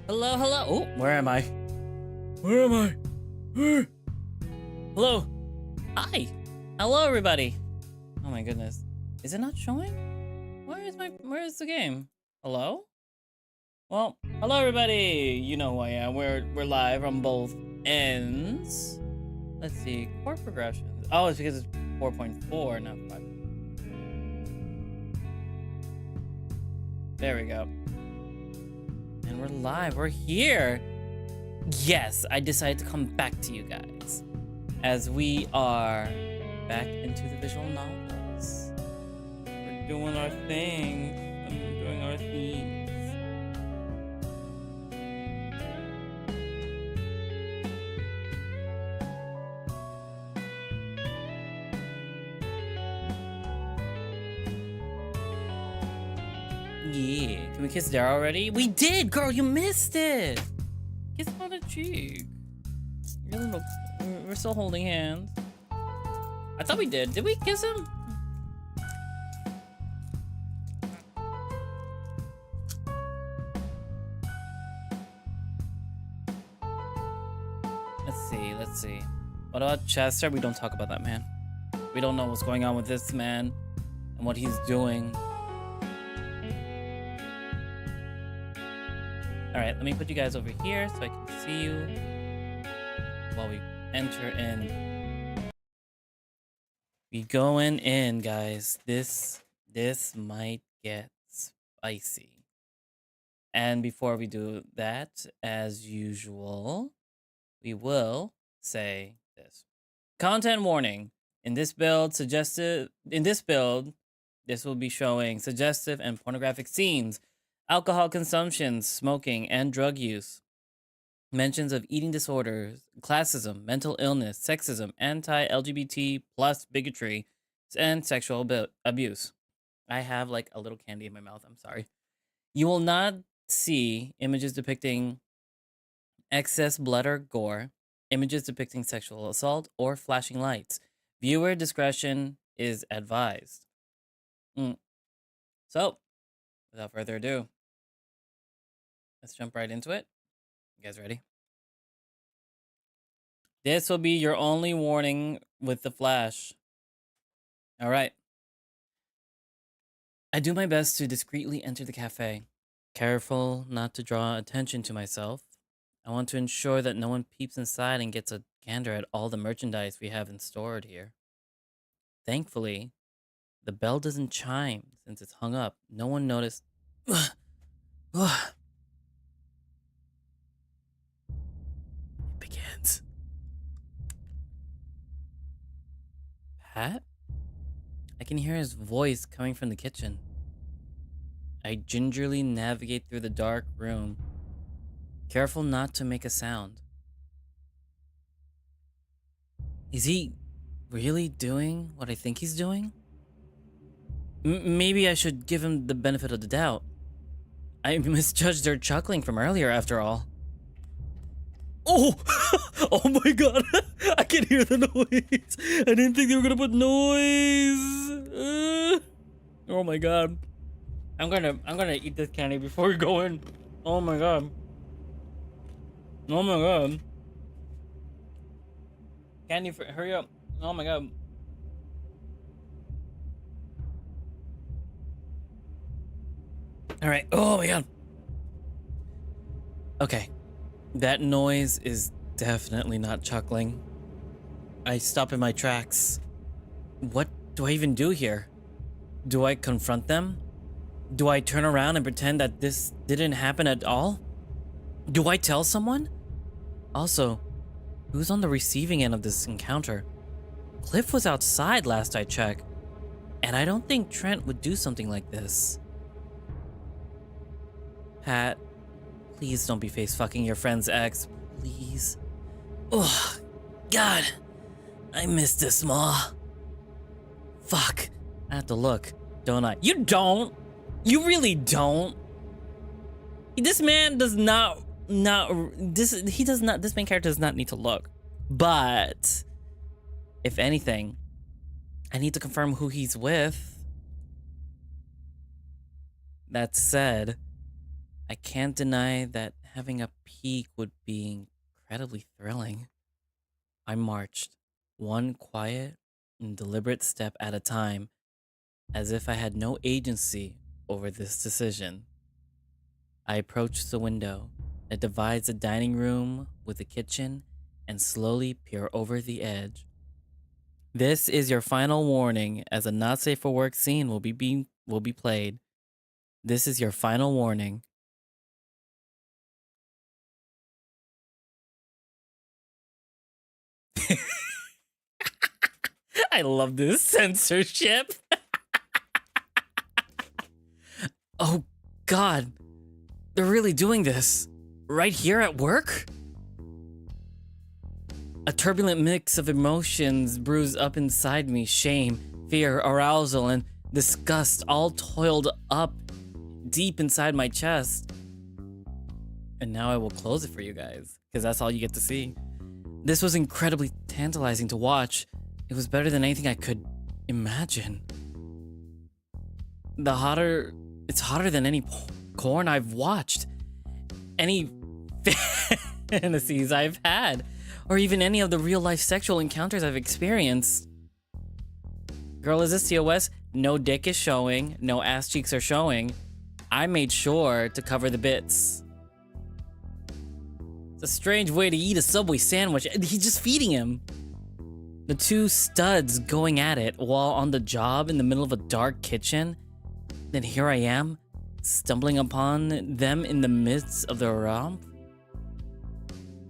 Hello, hello. Oh, where am I? Where am I? Hello. Hi. Hello, everybody. Oh my goodness. Is it not showing? Where is the game? Hello? Well, hello everybody. You know who I am. We're live on both ends. Let's see. Chord progressions. Oh, it's because it's 4.4, not 5. There we go. And we're live. We're here. Yes, I decided to come back to you guys as we are back into the visual novels. We're doing our thing. We're doing our themes. Yeah, can we kiss Dara already? We did, girl. You missed it. Kiss him on the cheek. We're still holding hands. I thought we did. Did we kiss him? Let's see. What about Chester? We don't talk about that man. We don't know what's going on with this man and what he's doing. Alright, let me put you guys over here so I can see you while we enter in. We going in, guys. This might get spicy. And before we do that, as usual, we will say this. Content warning. In this build, this will be showing suggestive and pornographic scenes, alcohol consumption, smoking, and drug use. Mentions of eating disorders, classism, mental illness, sexism, anti-LGBT plus bigotry, and sexual abuse. I have like a little candy in my mouth. I'm sorry. You will not see images depicting excess blood or gore, images depicting sexual assault, or flashing lights. Viewer discretion is advised. So, without further ado, let's jump right into it. You guys ready? This will be your only warning with the flash. All right. I do my best to discreetly enter the cafe, careful not to draw attention to myself. I want to ensure that no one peeps inside and gets a gander at all the merchandise we have in stored here. Thankfully, the bell doesn't chime since it's hung up. No one noticed. It begins. Pat? I can hear his voice coming from the kitchen. I gingerly navigate through the dark room, careful not to make a sound. Is he really doing what I think he's doing? Maybe I should give him the benefit of the doubt. I misjudged their chuckling from earlier, after all. Oh! Oh my god! I can hear the noise! I didn't think they were gonna put noise! Oh my god. I'm gonna eat this candy before we go in. Oh my god. Oh my god. Candy, hurry up. Oh my god. Alright. Oh my god. Okay. That noise is definitely not chuckling. I stop in my tracks. What do I even do here? Do I confront them? Do I turn around and pretend that this didn't happen at all? Do I tell someone? Also, who's on the receiving end of this encounter? Cliff was outside last I checked, and I don't think Trent would do something like this. Pat, please don't be face fucking your friend's ex, please. Oh, God, I miss this ma. Fuck, I have to look, don't I? You don't. You really don't. This man does not. This main character does not need to look. But if anything, I need to confirm who he's with. That said, I can't deny that having a peek would be incredibly thrilling. I marched, one quiet and deliberate step at a time, as if I had no agency over this decision. I approached the window that divides the dining room with the kitchen and slowly peer over the edge. This is your final warning, as a not safe for work scene will be played. This is your final warning. I love this censorship. Oh God, they're really doing this right here at work? A turbulent mix of emotions brews up inside me: shame, fear, arousal, and disgust, all toiled up deep inside my chest. And now I will close it for you guys, because that's all you get to see. This was incredibly tantalizing to watch. It was better than anything I could imagine. It's hotter than any porn I've watched, any fantasies I've had, or even any of the real-life sexual encounters I've experienced. Girl, is this TOS? No dick is showing, no ass cheeks are showing. I made sure to cover the bits. It's a strange way to eat a Subway sandwich. He's just feeding him. The two studs going at it while on the job in the middle of a dark kitchen. Then here I am, stumbling upon them in the midst of the romp.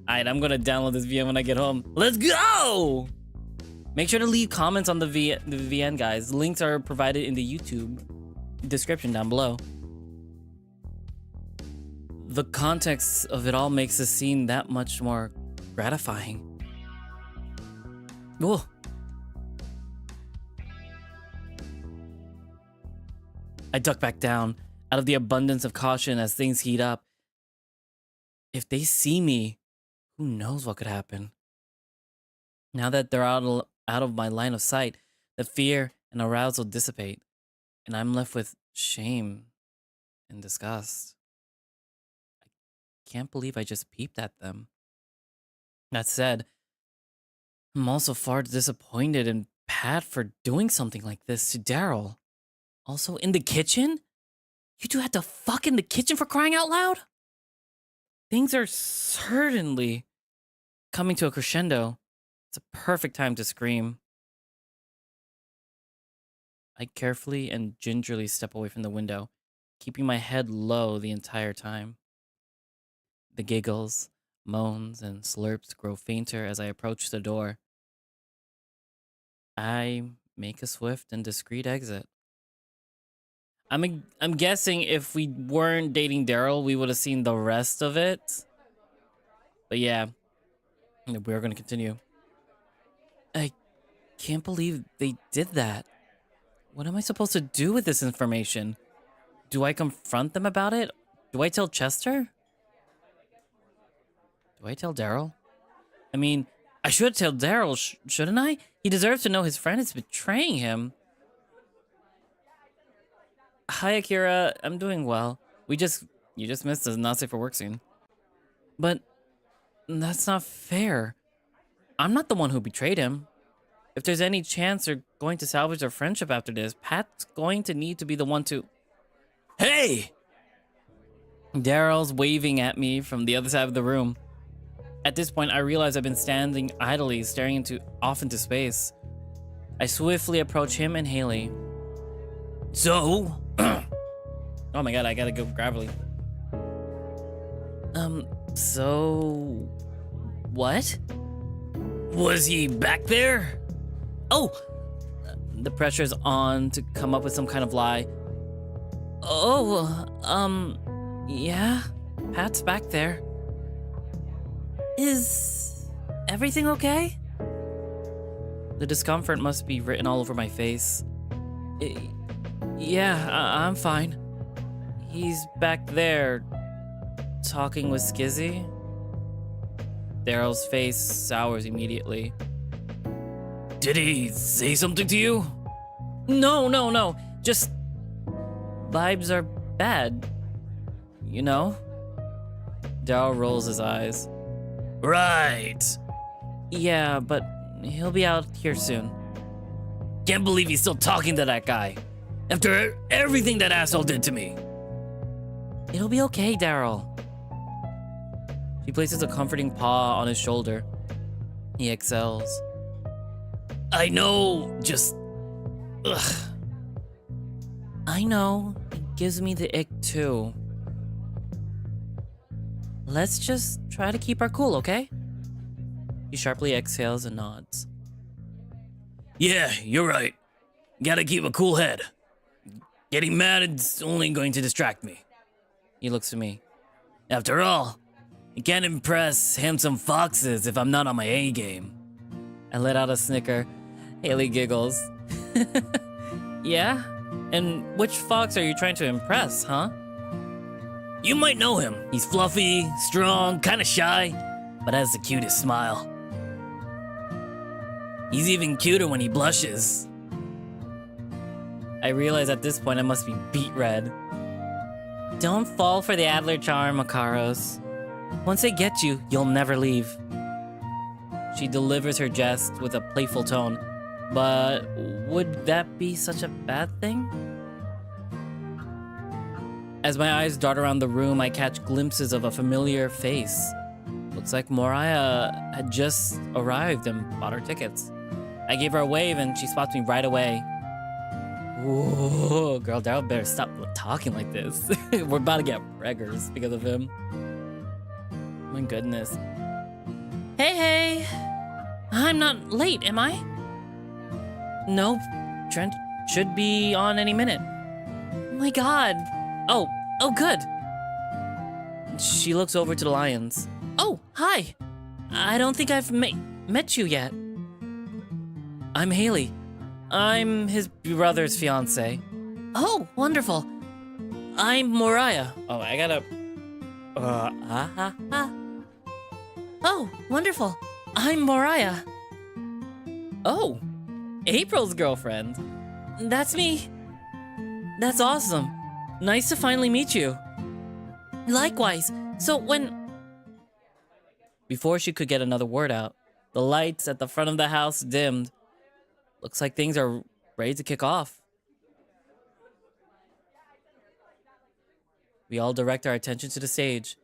Alright, I'm gonna download this VN when I get home. Let's go! Make sure to leave comments on the VN, guys. Links are provided in the YouTube description down below. The context of it all makes the scene that much more gratifying. Ooh. I duck back down out of the abundance of caution as things heat up. If they see me, who knows what could happen? Now that they're out of my line of sight, the fear and arousal dissipate, and I'm left with shame and disgust. I can't believe I just peeped at them. That said, I'm also far disappointed in Pat for doing something like this to Daryl. Also in the kitchen? You two had to fuck in the kitchen, for crying out loud? Things are certainly coming to a crescendo. It's a perfect time to scream. I carefully and gingerly step away from the window, keeping my head low the entire time. The giggles, moans, and slurps grow fainter as I approach the door. I make a swift and discreet exit. I'm guessing if we weren't dating Daryl, we would have seen the rest of it. But yeah, we're gonna continue. I can't believe they did that. What am I supposed to do with this information? Do I confront them about it? Do I tell Chester? Do I tell Daryl? I mean, I should tell Daryl, shouldn't I? He deserves to know his friend is betraying him. Hi, Akira. I'm doing well. You just missed the not safe for work scene. But that's not fair. I'm not the one who betrayed him. If there's any chance they're going to salvage their friendship after this, Pat's going to need to be the one to... Hey! Daryl's waving at me from the other side of the room. At this point, I realize I've been standing idly, staring off into space. I swiftly approach him and Haley. So... Oh my god, I gotta go gravelly. So... What? Was he back there? Oh! The pressure's on to come up with some kind of lie. Oh, yeah? Pat's back there. Is everything okay? The discomfort must be written all over my face. Yeah, I'm fine. He's back there, talking with Skizzy. Daryl's face sours immediately. Did he say something to you? No. Just vibes are bad. You know? Daryl rolls his eyes. Right. Yeah, but he'll be out here soon. Can't believe he's still talking to that guy. After everything that asshole did to me. It'll be okay, Daryl. She places a comforting paw on his shoulder. He exhales. I know, just... Ugh. I know. It gives me the ick, too. Let's just try to keep our cool, okay? He sharply exhales and nods. Yeah, you're right. Gotta keep a cool head. Getting mad is only going to distract me. He looks at me. After all, I can't impress handsome foxes if I'm not on my A game. I let out a snicker. Haley giggles. Yeah? And which fox are you trying to impress, huh? You might know him. He's fluffy, strong, kinda shy, but has the cutest smile. He's even cuter when he blushes. I realize at this point I must be beet red. Don't fall for the Adler charm, Makaros. Once they get you, you'll never leave. She delivers her jest with a playful tone, but would that be such a bad thing? As my eyes dart around the room, I catch glimpses of a familiar face. Looks like Moriah had just arrived and bought her tickets. I gave her a wave and she spots me right away. Whoa, girl, Daryl better stop talking like this. We're about to get preggers because of him. My goodness. Hey! I'm not late, am I? Nope. Trent should be on any minute. Oh my god. Oh, good. She looks over to the lions. Oh, hi. I don't think I've met you yet. I'm Haley. I'm his brother's fiance. Oh, wonderful. I'm Moriah. Oh, I gotta... Oh, wonderful. I'm Moriah. Oh, April's girlfriend. That's me. That's awesome. Nice to finally meet you. Likewise. So when... Before she could get another word out, the lights at the front of the house dimmed. Looks like things are ready to kick off. We all direct our attention to the stage.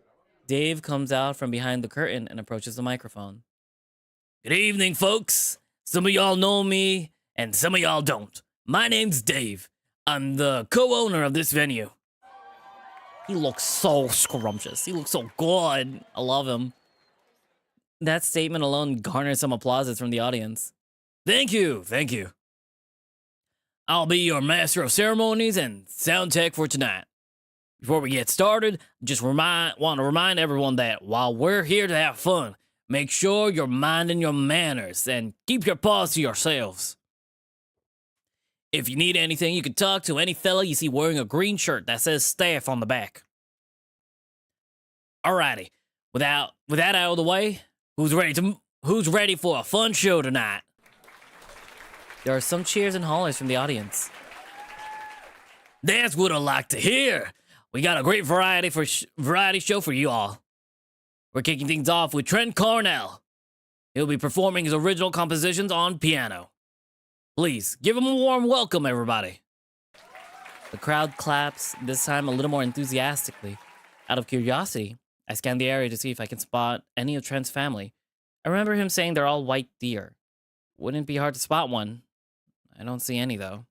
Dave comes out from behind the curtain and approaches the microphone. Good evening, folks. Some of y'all know me, and some of y'all don't. My name's Dave. I'm the co-owner of this venue. He looks so scrumptious. He looks so good. I love him. That statement alone garnered some applauses from the audience. Thank you. I'll be your master of ceremonies and sound tech for tonight. Before we get started, just want to remind everyone that while we're here to have fun, make sure you're minding your manners and keep your paws to yourselves. If you need anything, you can talk to any fella you see wearing a green shirt that says staff on the back. Alrighty, with that out of the way, who's ready for a fun show tonight? There are some cheers and hollers from the audience. That's what I like to hear. We got a great variety show for you all. We're kicking things off with Trent Cornell. He'll be performing his original compositions on piano. Please, give him a warm welcome, everybody. The crowd claps, this time a little more enthusiastically. Out of curiosity, I scan the area to see if I can spot any of Trent's family. I remember him saying they're all white deer. Wouldn't be hard to spot one. I don't see any, though.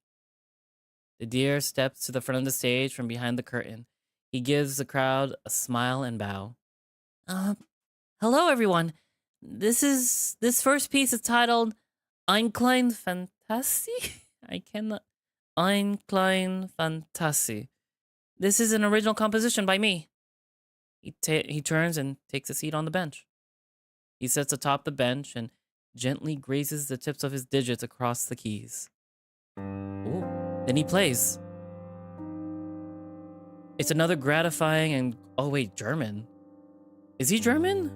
The deer steps to the front of the stage from behind the curtain. He gives the crowd a smile and bow. Hello, everyone. This first piece is titled Ein klein Fantasie? I cannot... Ein klein Fantasie. This is an original composition by me. He turns and takes a seat on the bench. He sits atop the bench and gently grazes the tips of his digits across the keys. Ooh. Then he plays. It's another gratifying and... Oh wait, German. Is he German?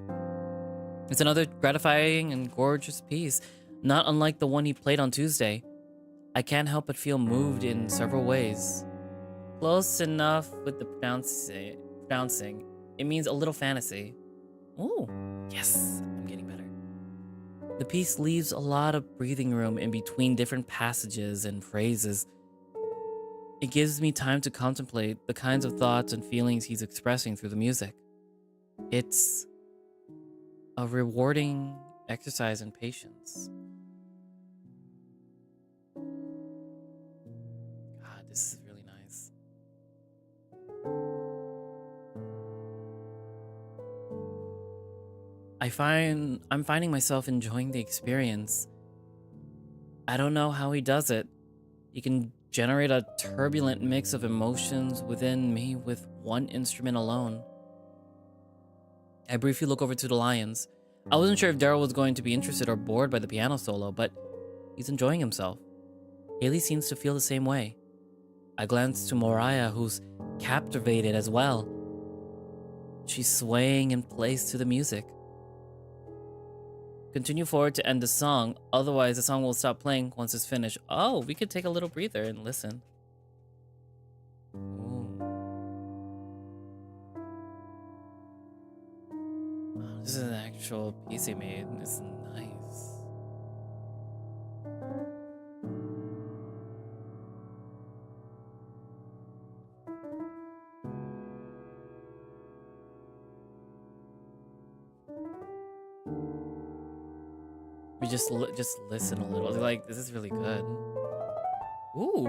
It's another gratifying and gorgeous piece, not unlike the one he played on Tuesday. I can't help but feel moved in several ways. Close enough with the pronouncing. It means a little fantasy. Ooh, yes, I'm getting better. The piece leaves a lot of breathing room in between different passages and phrases. It gives me time to contemplate the kinds of thoughts and feelings he's expressing through the music. It's a rewarding exercise in patience. God, this is really nice. I'm finding myself enjoying the experience. I don't know how he does it. He can generate a turbulent mix of emotions within me with one instrument alone. I briefly look over to the lions. I wasn't sure if Daryl was going to be interested or bored by the piano solo, but he's enjoying himself. Haley seems to feel the same way. I glance to Moriah, who's captivated as well. She's swaying in place to the music. Continue forward to end the song, otherwise the song will stop playing once it's finished. Oh, we could take a little breather and listen. Ooh. Oh, this is an actual piece he made. It's nice. We just listen a little. Like, this is really good. Ooh.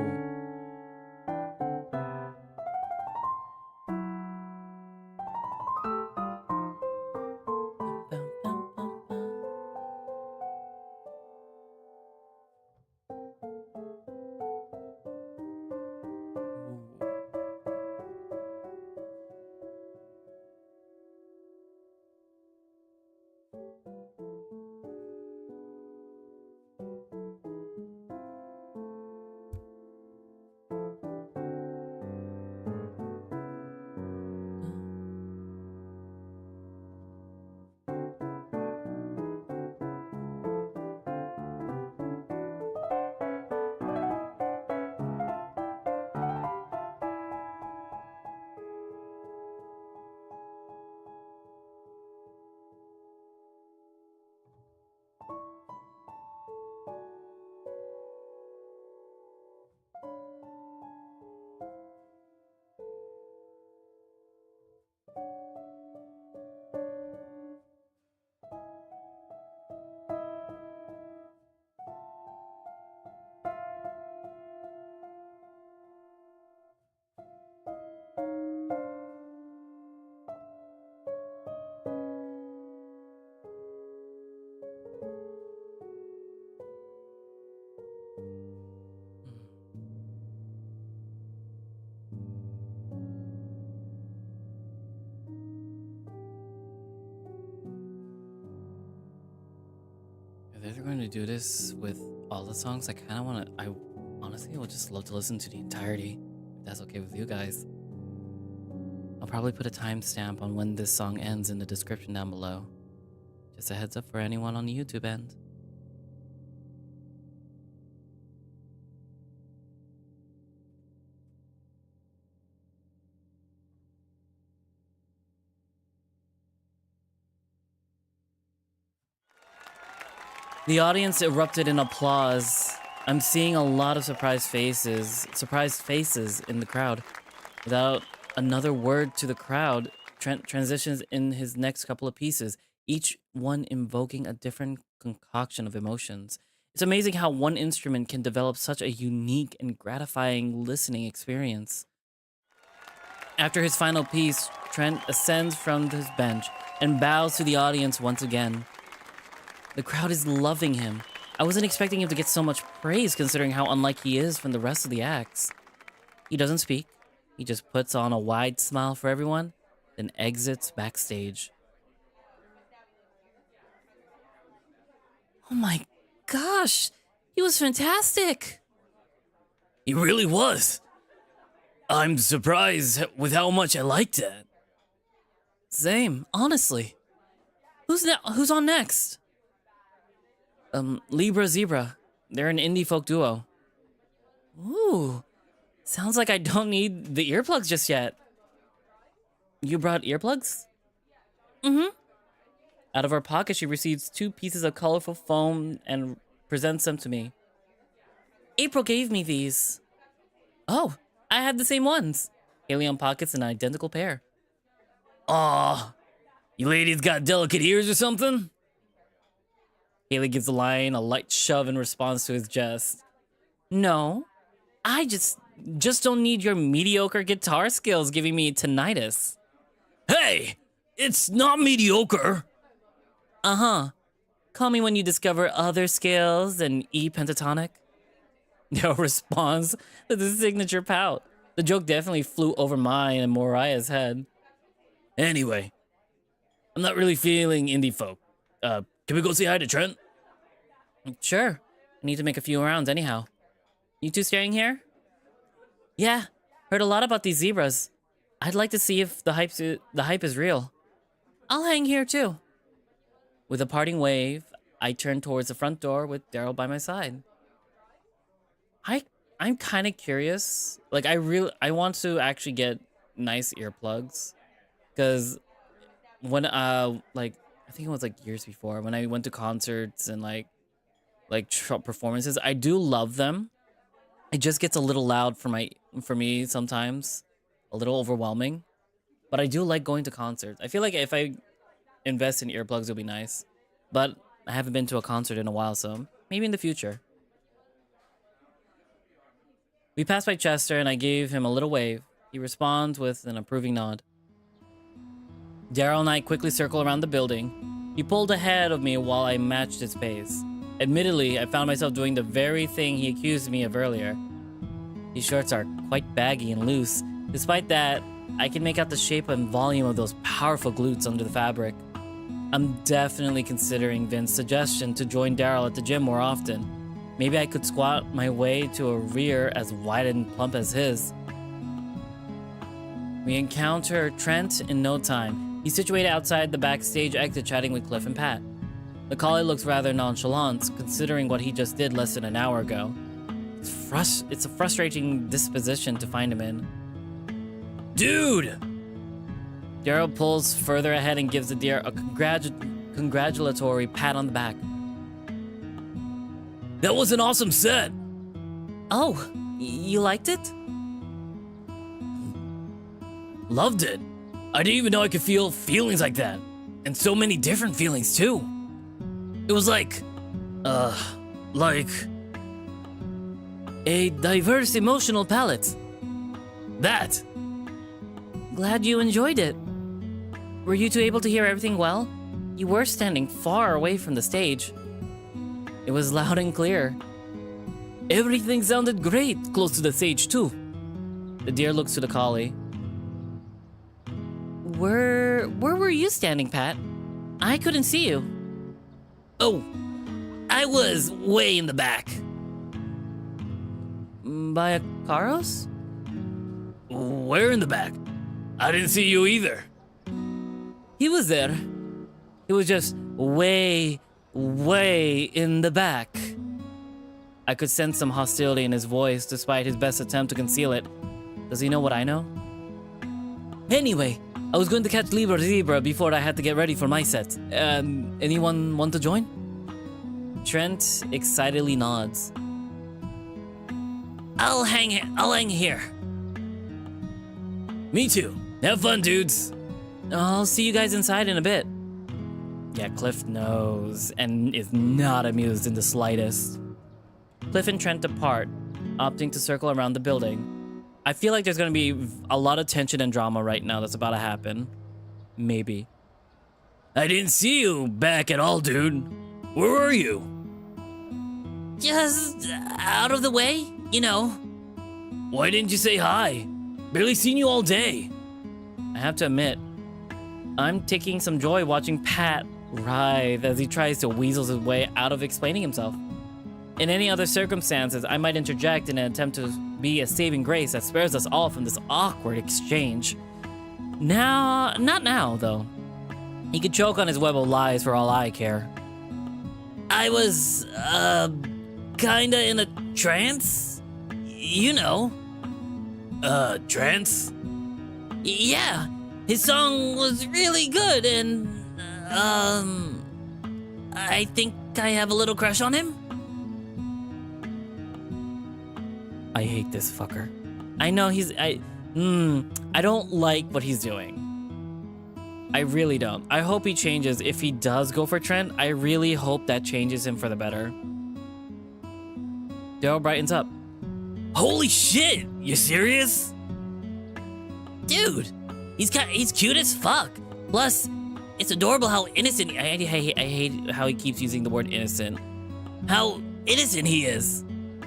If they're going to do this with all the songs, I honestly would just love to listen to the entirety, if that's okay with you guys. I'll probably put a timestamp on when this song ends in the description down below. Just a heads up for anyone on the YouTube end. The audience erupted in applause. I'm seeing a lot of surprised faces in the crowd. Without another word to the crowd, Trent transitions in his next couple of pieces, each one invoking a different concoction of emotions. It's amazing how one instrument can develop such a unique and gratifying listening experience. After his final piece, Trent ascends from his bench and bows to the audience once again. The crowd is loving him. I wasn't expecting him to get so much praise considering how unlike he is from the rest of the acts. He doesn't speak. He just puts on a wide smile for everyone, then exits backstage. Oh my gosh, he was fantastic. He really was. I'm surprised with how much I liked it. Same, honestly. Who's on next? Libra Zebra. They're an indie folk duo. Ooh, sounds like I don't need the earplugs just yet. You brought earplugs? Mm-hmm. Out of her pocket, she receives 2 pieces of colorful foam and presents them to me. April gave me these. Oh, I had the same ones. Haley unpockets an identical pair. Aw, you ladies got delicate ears or something? Haley gives the lion a light shove in response to his jest. No, I just don't need your mediocre guitar skills giving me tinnitus. Hey, it's not mediocre. Uh-huh. Call me when you discover other skills than E pentatonic. No response to the signature pout. The joke definitely flew over mine and Mariah's head. Anyway, I'm not really feeling indie folk. Can we go say hi to Trent? Sure. I need to make a few rounds anyhow. You two staying here? Yeah, heard a lot about these zebras. I'd like to see if the hype is real. I'll hang here too. With a parting wave, I turn towards the front door with Daryl by my side. I'm kind of curious. Like, I want to actually get nice earplugs, because when like, I think it was like years before when I went to concerts and like performances, I do love them. It just gets a little loud for me sometimes, a little overwhelming. But I do like going to concerts. I feel like if I invest in earplugs, it'll be nice. But I haven't been to a concert in a while, so maybe in the future. We pass by Chester and I gave him a little wave. He responds with an approving nod. Daryl and I quickly circle around the building. He pulled ahead of me while I matched his pace. Admittedly, I found myself doing the very thing he accused me of earlier. These shorts are quite baggy and loose. Despite that, I can make out the shape and volume of those powerful glutes under the fabric. I'm definitely considering Vince's suggestion to join Daryl at the gym more often. Maybe I could squat my way to a rear as wide and plump as his. We encounter Trent in no time. He's situated outside the backstage exit chatting with Cliff and Pat. The collie looks rather nonchalant, considering what he just did less than an hour ago. It's a frustrating disposition to find him in. Dude! Daryl pulls further ahead and gives the deer a congratulatory pat on the back. That was an awesome set! Oh, you liked it? Loved it. I didn't even know I could feel feelings like that. And so many different feelings, too. It was like a diverse emotional palette. That. Glad you enjoyed it. Were you two able to hear everything well? You were standing far away from the stage. It was loud and clear. Everything sounded great close to the stage too. The deer looks to the collie. Where were you standing, Pat? I couldn't see you. Oh, I was way in the back. By a Karos? Where in the back? I didn't see you either. He was there. He was just way in the back. I could sense some hostility in his voice despite his best attempt to conceal it. Does he know what I know? Anyway, I was going to catch Libra Zebra before I had to get ready for my set. Anyone want to join? Trent excitedly nods. I'll hang here. Me too. Have fun, dudes. I'll see you guys inside in a bit. Yeah, Cliff knows and is not amused in the slightest. Cliff and Trent depart, opting to circle around the building. I feel like there's gonna be a lot of tension and drama right now that's about to happen. Maybe. I didn't see you back at all, dude. Where were you? Just out of the way, you know. Why didn't you say hi? Barely seen you all day. I have to admit, I'm taking some joy watching Pat writhe as he tries to weasel his way out of explaining himself. In any other circumstances, I might interject in an attempt to be a saving grace that spares us all from this awkward exchange. Not now, though. He could choke on his web of lies for all I care. I was, kinda in a trance? You know. Trance? Yeah. His song was really good, and, I think I have a little crush on him. I hate this fucker. I know I don't like what he's doing. I really don't. I hope he changes. If he does go for Trent, I really hope that changes him for the better. Daryl brightens up. Holy shit! You serious? Dude, he's cute as fuck. Plus, it's adorable how innocent. I hate how he keeps using the word innocent. How innocent he is.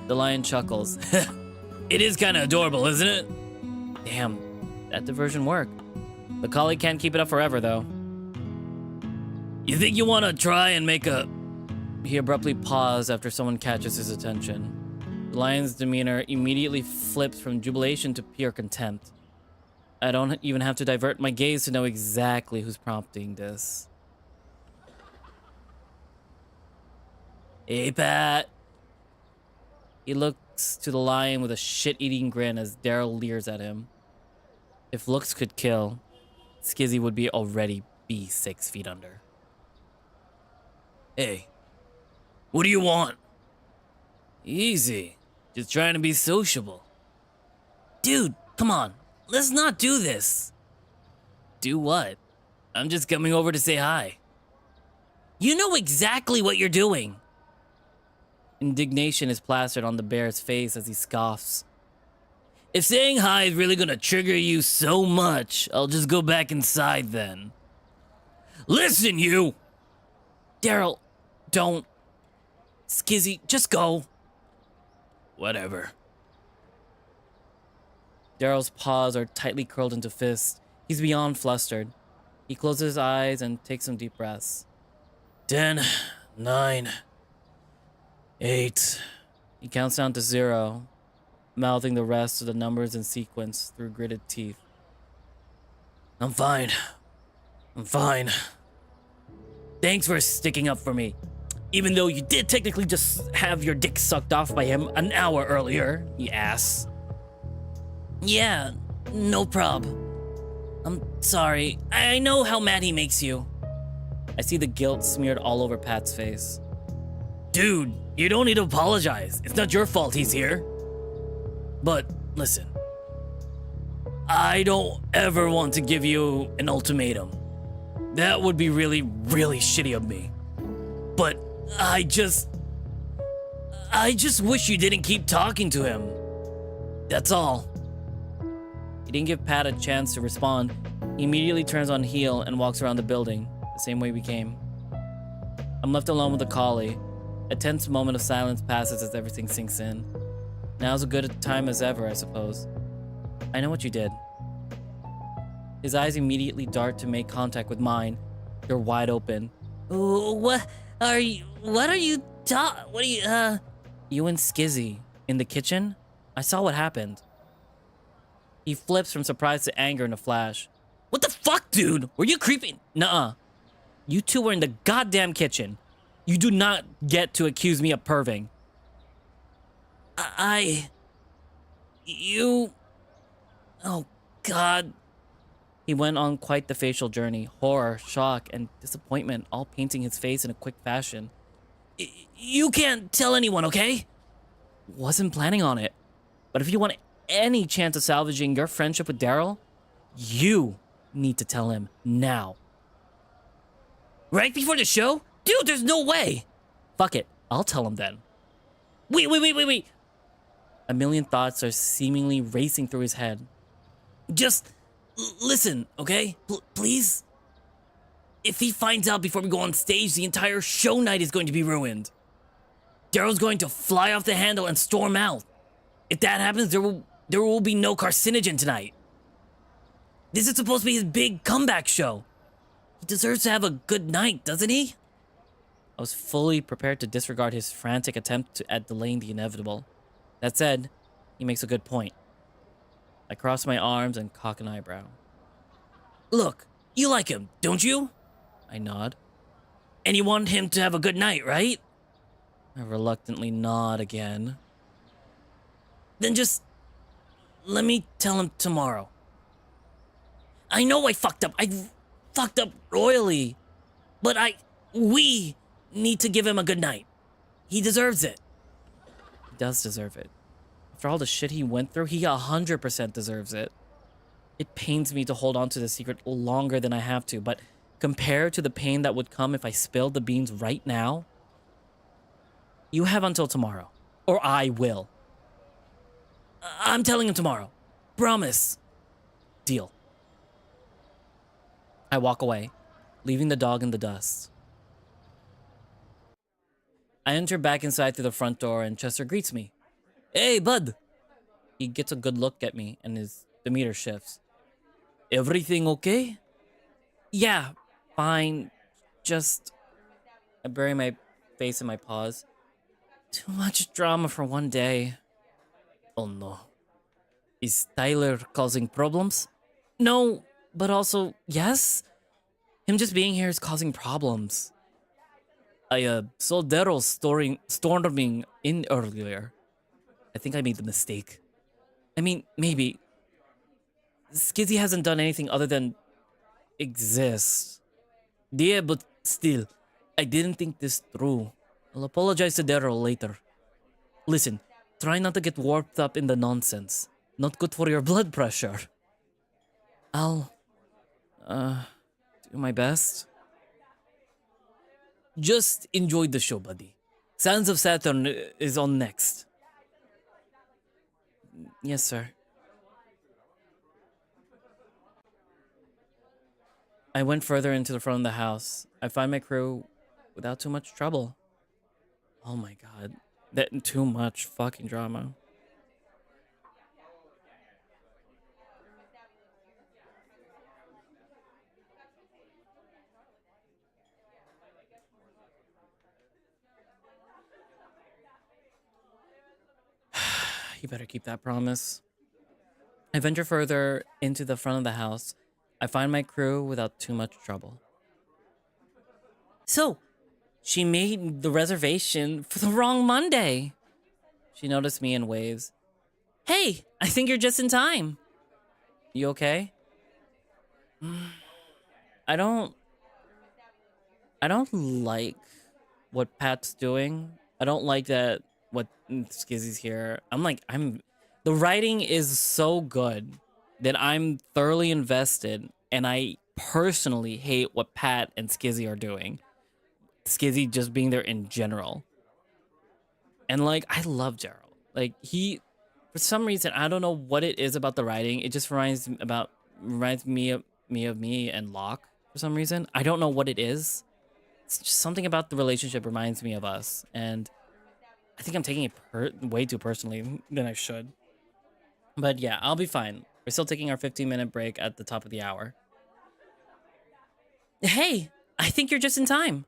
The lion chuckles. It is kind of adorable, isn't it? Damn, that diversion worked. The collie can't keep it up forever, though. You think you want to try and make a... He abruptly paused after someone catches his attention. The lion's demeanor immediately flips from jubilation to pure contempt. I don't even have to divert my gaze to know exactly who's prompting this. Hey, Pat. He looks to the lion with a shit-eating grin as Daryl leers at him. If looks could kill, Skizzy would already be 6 feet under. Hey, what do you want? Easy. Just trying to be sociable. Dude, come on. Let's not do this. Do what? I'm just coming over to say hi. You know exactly what you're doing. Indignation is plastered on the bear's face as he scoffs. If saying hi is really gonna trigger you so much, I'll just go back inside then. Listen, you! Daryl, don't. Skizzy, just go. Whatever. Daryl's paws are tightly curled into fists. He's beyond flustered. He closes his eyes and takes some deep breaths. 10, 9, 8. He counts down to 0, mouthing the rest of the numbers in sequence through gritted teeth. I'm fine. I'm fine. Thanks for sticking up for me. Even though you did technically just have your dick sucked off by him an hour earlier, you ass. Yeah, no prob. I'm sorry. I know how mad he makes you. I see the guilt smeared all over Pat's face. Dude, you don't need to apologize. It's not your fault he's here. But listen, I don't ever want to give you an ultimatum. That would be really, really shitty of me. But I just wish you didn't keep talking to him. That's all. He didn't give Pat a chance to respond. He immediately turns on heel and walks around the building, the same way we came. I'm left alone with the collie. A tense moment of silence passes as everything sinks in. Now's as good a time as ever, I suppose. I know what you did. His eyes immediately dart to make contact with mine. They're wide open. What are you You and Skizzy in the kitchen? I saw what happened. He flips from surprise to anger in a flash. What the fuck, dude? Were you creeping? Nuh-uh. You two were in the goddamn kitchen. You do not get to accuse me of perving. Oh, God. He went on quite the facial journey. Horror, shock, and disappointment all painting his face in a quick fashion. You can't tell anyone, okay? Wasn't planning on it. But if you want any chance of salvaging your friendship with Daryl, you need to tell him now. Right before the show? Dude, there's no way. Fuck it. I'll tell him then. Wait. A million thoughts are seemingly racing through his head. Just listen, okay? Please? If he finds out before we go on stage, the entire show night is going to be ruined. Daryl's going to fly off the handle and storm out. If that happens, there will be no Karcenogen tonight. This is supposed to be his big comeback show. He deserves to have a good night, doesn't he? I was fully prepared to disregard his frantic attempt at delaying the inevitable. That said, he makes a good point. I cross my arms and cock an eyebrow. Look, you like him, don't you? I nod. And you want him to have a good night, right? I reluctantly nod again. Then just let me tell him tomorrow. I know I fucked up. I fucked up royally. But we need to give him a good night. He deserves it. He does deserve it. After all the shit he went through, he 100% deserves it. It pains me to hold on to the secret longer than I have to, but compared to the pain that would come if I spilled the beans right now, you have until tomorrow, or I will. I'm telling him tomorrow. Promise. Deal. I walk away, leaving the dog in the dust. I enter back inside through the front door and Chester greets me. Hey, bud. He gets a good look at me and his demeanor shifts. Everything okay? Yeah, fine. Just... I bury my face in my paws. Too much drama for one day. Oh no. Is Tyler causing problems? No, but also, yes? Him just being here is causing problems. I saw Daryl storming in earlier. I think I made the mistake. I mean, maybe. Skizzy hasn't done anything other than exist. Yeah, but still, I didn't think this through. I'll apologize to Daryl later. Listen, try not to get warped up in the nonsense. Not good for your blood pressure. I'll, do my best. Just enjoy the show, buddy. Sands of Saturn is on next. Yes, sir. I went further into the front of the house. I find my crew without too much trouble. Oh my god. That too much fucking drama. You better keep that promise. I venture further into the front of the house. I find my crew without too much trouble. So, she made the reservation for the wrong Monday. She noticed me and waves. Hey, I think you're just in time. You okay? I don't like what Pat's doing. I don't like that what Skizzy's here. The writing is so good that I'm thoroughly invested, and I personally hate what Pat and Skizzy are doing. Skizzy just being there in general. And like, I love Daryl. Like, he, for some reason, I don't know what it is about the writing. It just reminds me of me and Locke for some reason. I don't know what it is. It's just something about the relationship reminds me of us, and I think I'm taking it way too personally than I should. But yeah, I'll be fine. We're still taking our 15-minute break at the top of the hour. Hey, I think you're just in time.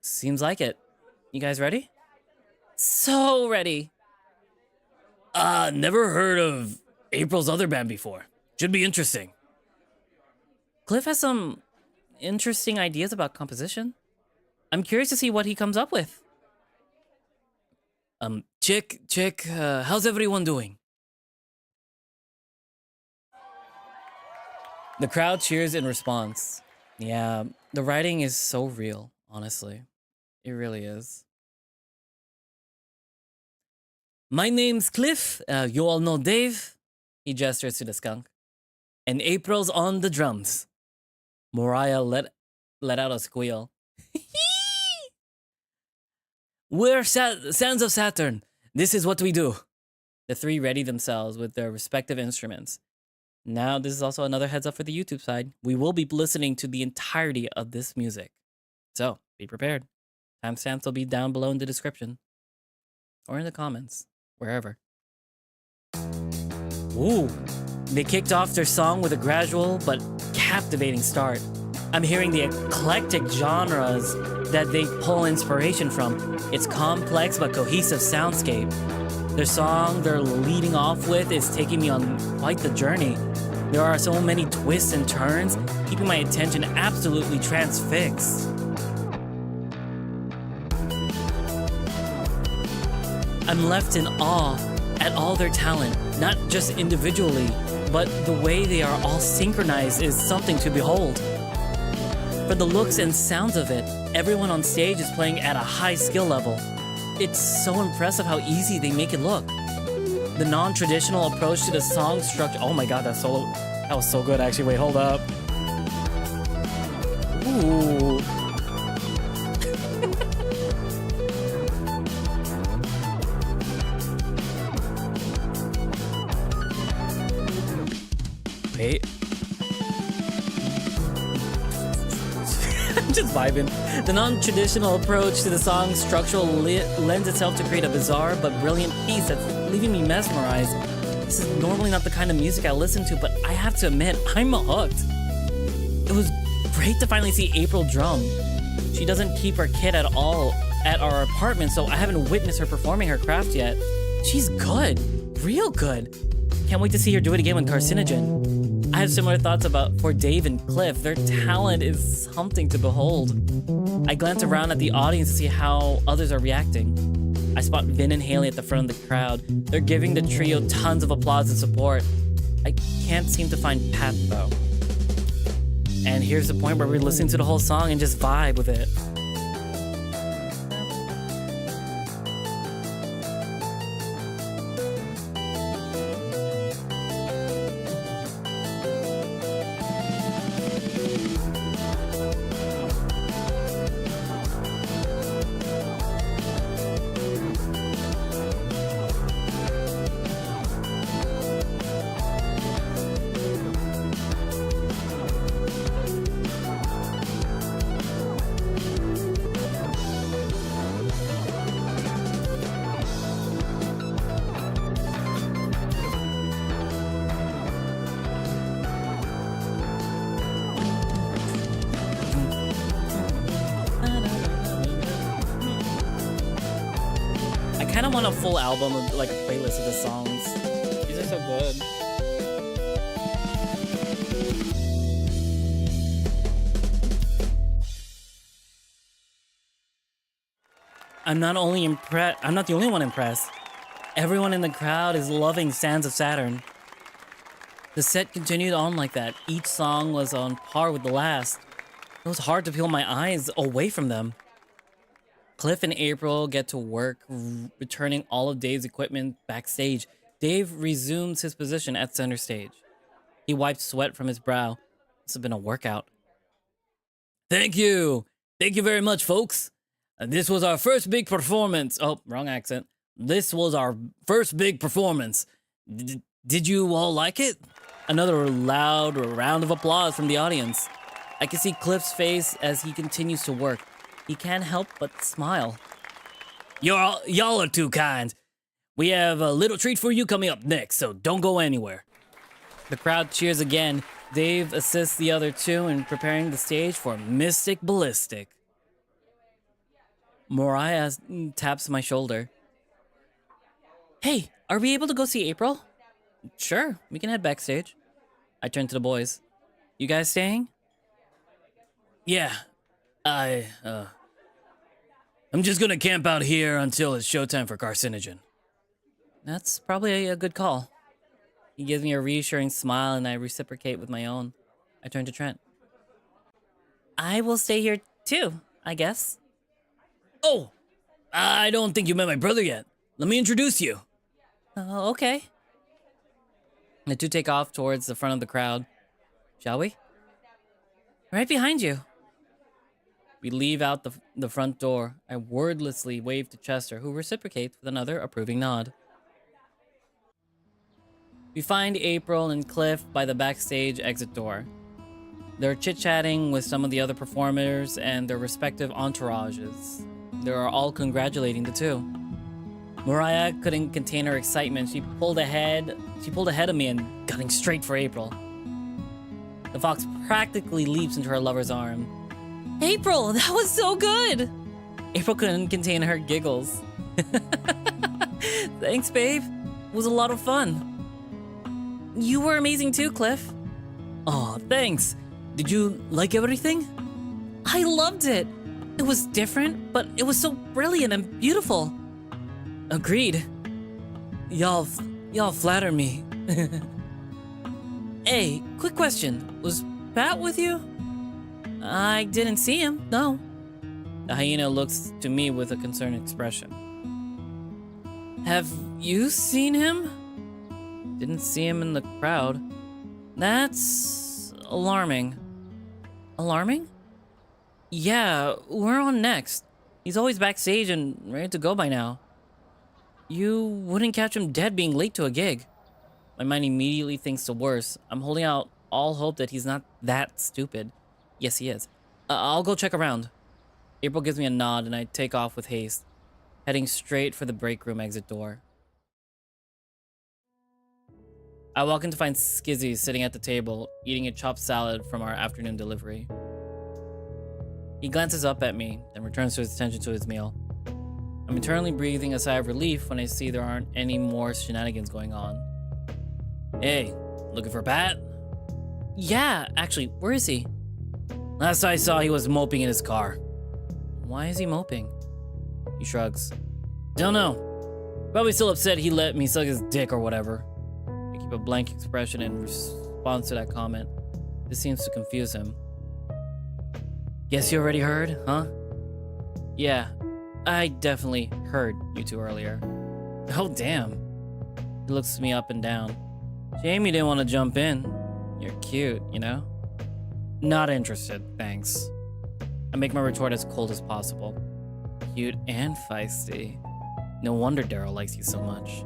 Seems like it. You guys ready? So ready. Never heard of April's other band before. Should be interesting. Cliff has some interesting ideas about composition. I'm curious to see what he comes up with. Chick, how's everyone doing? The crowd cheers in response. Yeah, the writing is so real, honestly. It really is. My name's Cliff. You all know Dave. He gestures to the skunk. And April's on the drums. Mariah let out a squeal. We're Sands of Saturn. This is what we do. The three ready themselves with their respective instruments. Now, this is also another heads up for the YouTube side. We will be listening to the entirety of this music. So, be prepared. Timestamps will be down below in the description. Or in the comments. Wherever. Ooh. They kicked off their song with a gradual but captivating start. I'm hearing the eclectic genres that they pull inspiration from. It's complex but cohesive soundscape. Their song they're leading off with is taking me on quite the journey. There are so many twists and turns, keeping my attention absolutely transfixed. I'm left in awe at all their talent, not just individually, but the way they are all synchronized is something to behold. For the looks and sounds of it, everyone on stage is playing at a high skill level. It's so impressive how easy they make it look. The non-traditional approach to the song structure. Oh my god, that was so good actually. Wait, hold up. Ooh. Wait. I'm just vibing. The non-traditional approach to the song's structural lends itself to create a bizarre but brilliant piece that's leaving me mesmerized. This is normally not the kind of music I listen to, but I have to admit, I'm hooked. It was great to finally see April drum. She doesn't keep her kit at all at our apartment, so I haven't witnessed her performing her craft yet. She's good. Real good. Can't wait to see her do it again with Karcenogen. I have similar thoughts for Dave and Cliff. Their talent is something to behold. I glance around at the audience to see how others are reacting. I spot Vin and Haley at the front of the crowd. They're giving the trio tons of applause and support. I can't seem to find Pat though. And here's the point where we're listening to the whole song and just vibe with it. I kind of want a full album of like a playlist of the songs. These are so good. I'm not the only one impressed. Everyone in the crowd is loving Sands of Saturn. The set continued on like that. Each song was on par with the last. It was hard to peel my eyes away from them. Cliff and April get to work, returning all of Dave's equipment backstage. Dave resumes his position at center stage. He wiped sweat from his brow. This has been a workout. Thank you. Thank you very much, folks. This was our first big performance. Oh, wrong accent. This was our first big performance. Did you all like it? Another loud round of applause from the audience. I can see Cliff's face as he continues to work. He can't help but smile. Y'all are too kind. We have a little treat for you coming up next, so don't go anywhere. The crowd cheers again. Dave assists the other two in preparing the stage for Mystic Ballistic. Mariah taps my shoulder. Hey, are we able to go see April? Sure, we can head backstage. I turn to the boys. You guys staying? Yeah. I'm just gonna camp out here until it's showtime for Karcenogen. That's probably a good call. He gives me a reassuring smile and I reciprocate with my own. I turn to Trent. I will stay here too, I guess. Oh, I don't think you met my brother yet. Let me introduce you. Okay. The two take off towards the front of the crowd. Shall we? Right behind you. We leave out the front door. I wordlessly wave to Chester, who reciprocates with another approving nod. We find April and Cliff by the backstage exit door. They're chit-chatting with some of the other performers and their respective entourages. They are all congratulating the two. Mariah couldn't contain her excitement. She pulled ahead of me and gunning straight for April. The fox practically leaps into her lover's arm. April, that was so good! April couldn't contain her giggles. Thanks, babe. It was a lot of fun. You were amazing too, Cliff. Aw, thanks. Did you like everything? I loved it. It was different, but it was so brilliant and beautiful. Agreed. Y'all flatter me. Hey, quick question. Was Pat with you? I didn't see him, no. The hyena looks to me with a concerned expression. Have you seen him? Didn't see him in the crowd. That's alarming. Alarming? Yeah, we're on next. He's always backstage and ready to go by now. You wouldn't catch him dead being late to a gig. My mind immediately thinks the worst. I'm holding out all hope that he's not that stupid. Yes, he is. I'll go check around. April gives me a nod and I take off with haste, heading straight for the break room exit door. I walk in to find Skizzy sitting at the table, eating a chopped salad from our afternoon delivery. He glances up at me, then returns his attention to his meal. I'm internally breathing a sigh of relief when I see there aren't any more shenanigans going on. Hey, looking for Pat? Yeah, actually, where is he? Last I saw, he was moping in his car. Why is he moping? He shrugs. Don't know. Probably still upset he let me suck his dick or whatever. I keep a blank expression in response to that comment. This seems to confuse him. Guess you already heard, huh? Yeah, I definitely heard you two earlier. Oh, damn. He looks me up and down. Shame you didn't want to jump in. You're cute, you know? Not interested, thanks. I make my retort as cold as possible. Cute and feisty. No wonder Daryl likes you so much.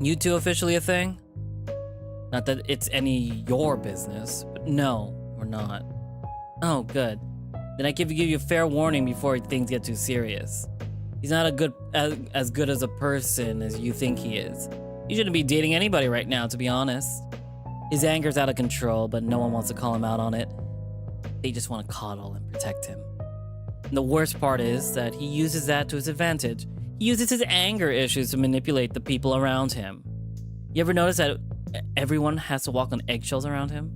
You two officially a thing? Not that it's any your business, but no, we're not. Oh, good. Then I give you a fair warning before things get too serious. He's not as good as a person as you think he is. You shouldn't be dating anybody right now, to be honest. His anger's out of control, but no one wants to call him out on it. They just want to coddle and protect him. And the worst part is that he uses that to his advantage. He uses his anger issues to manipulate the people around him. You ever notice that everyone has to walk on eggshells around him?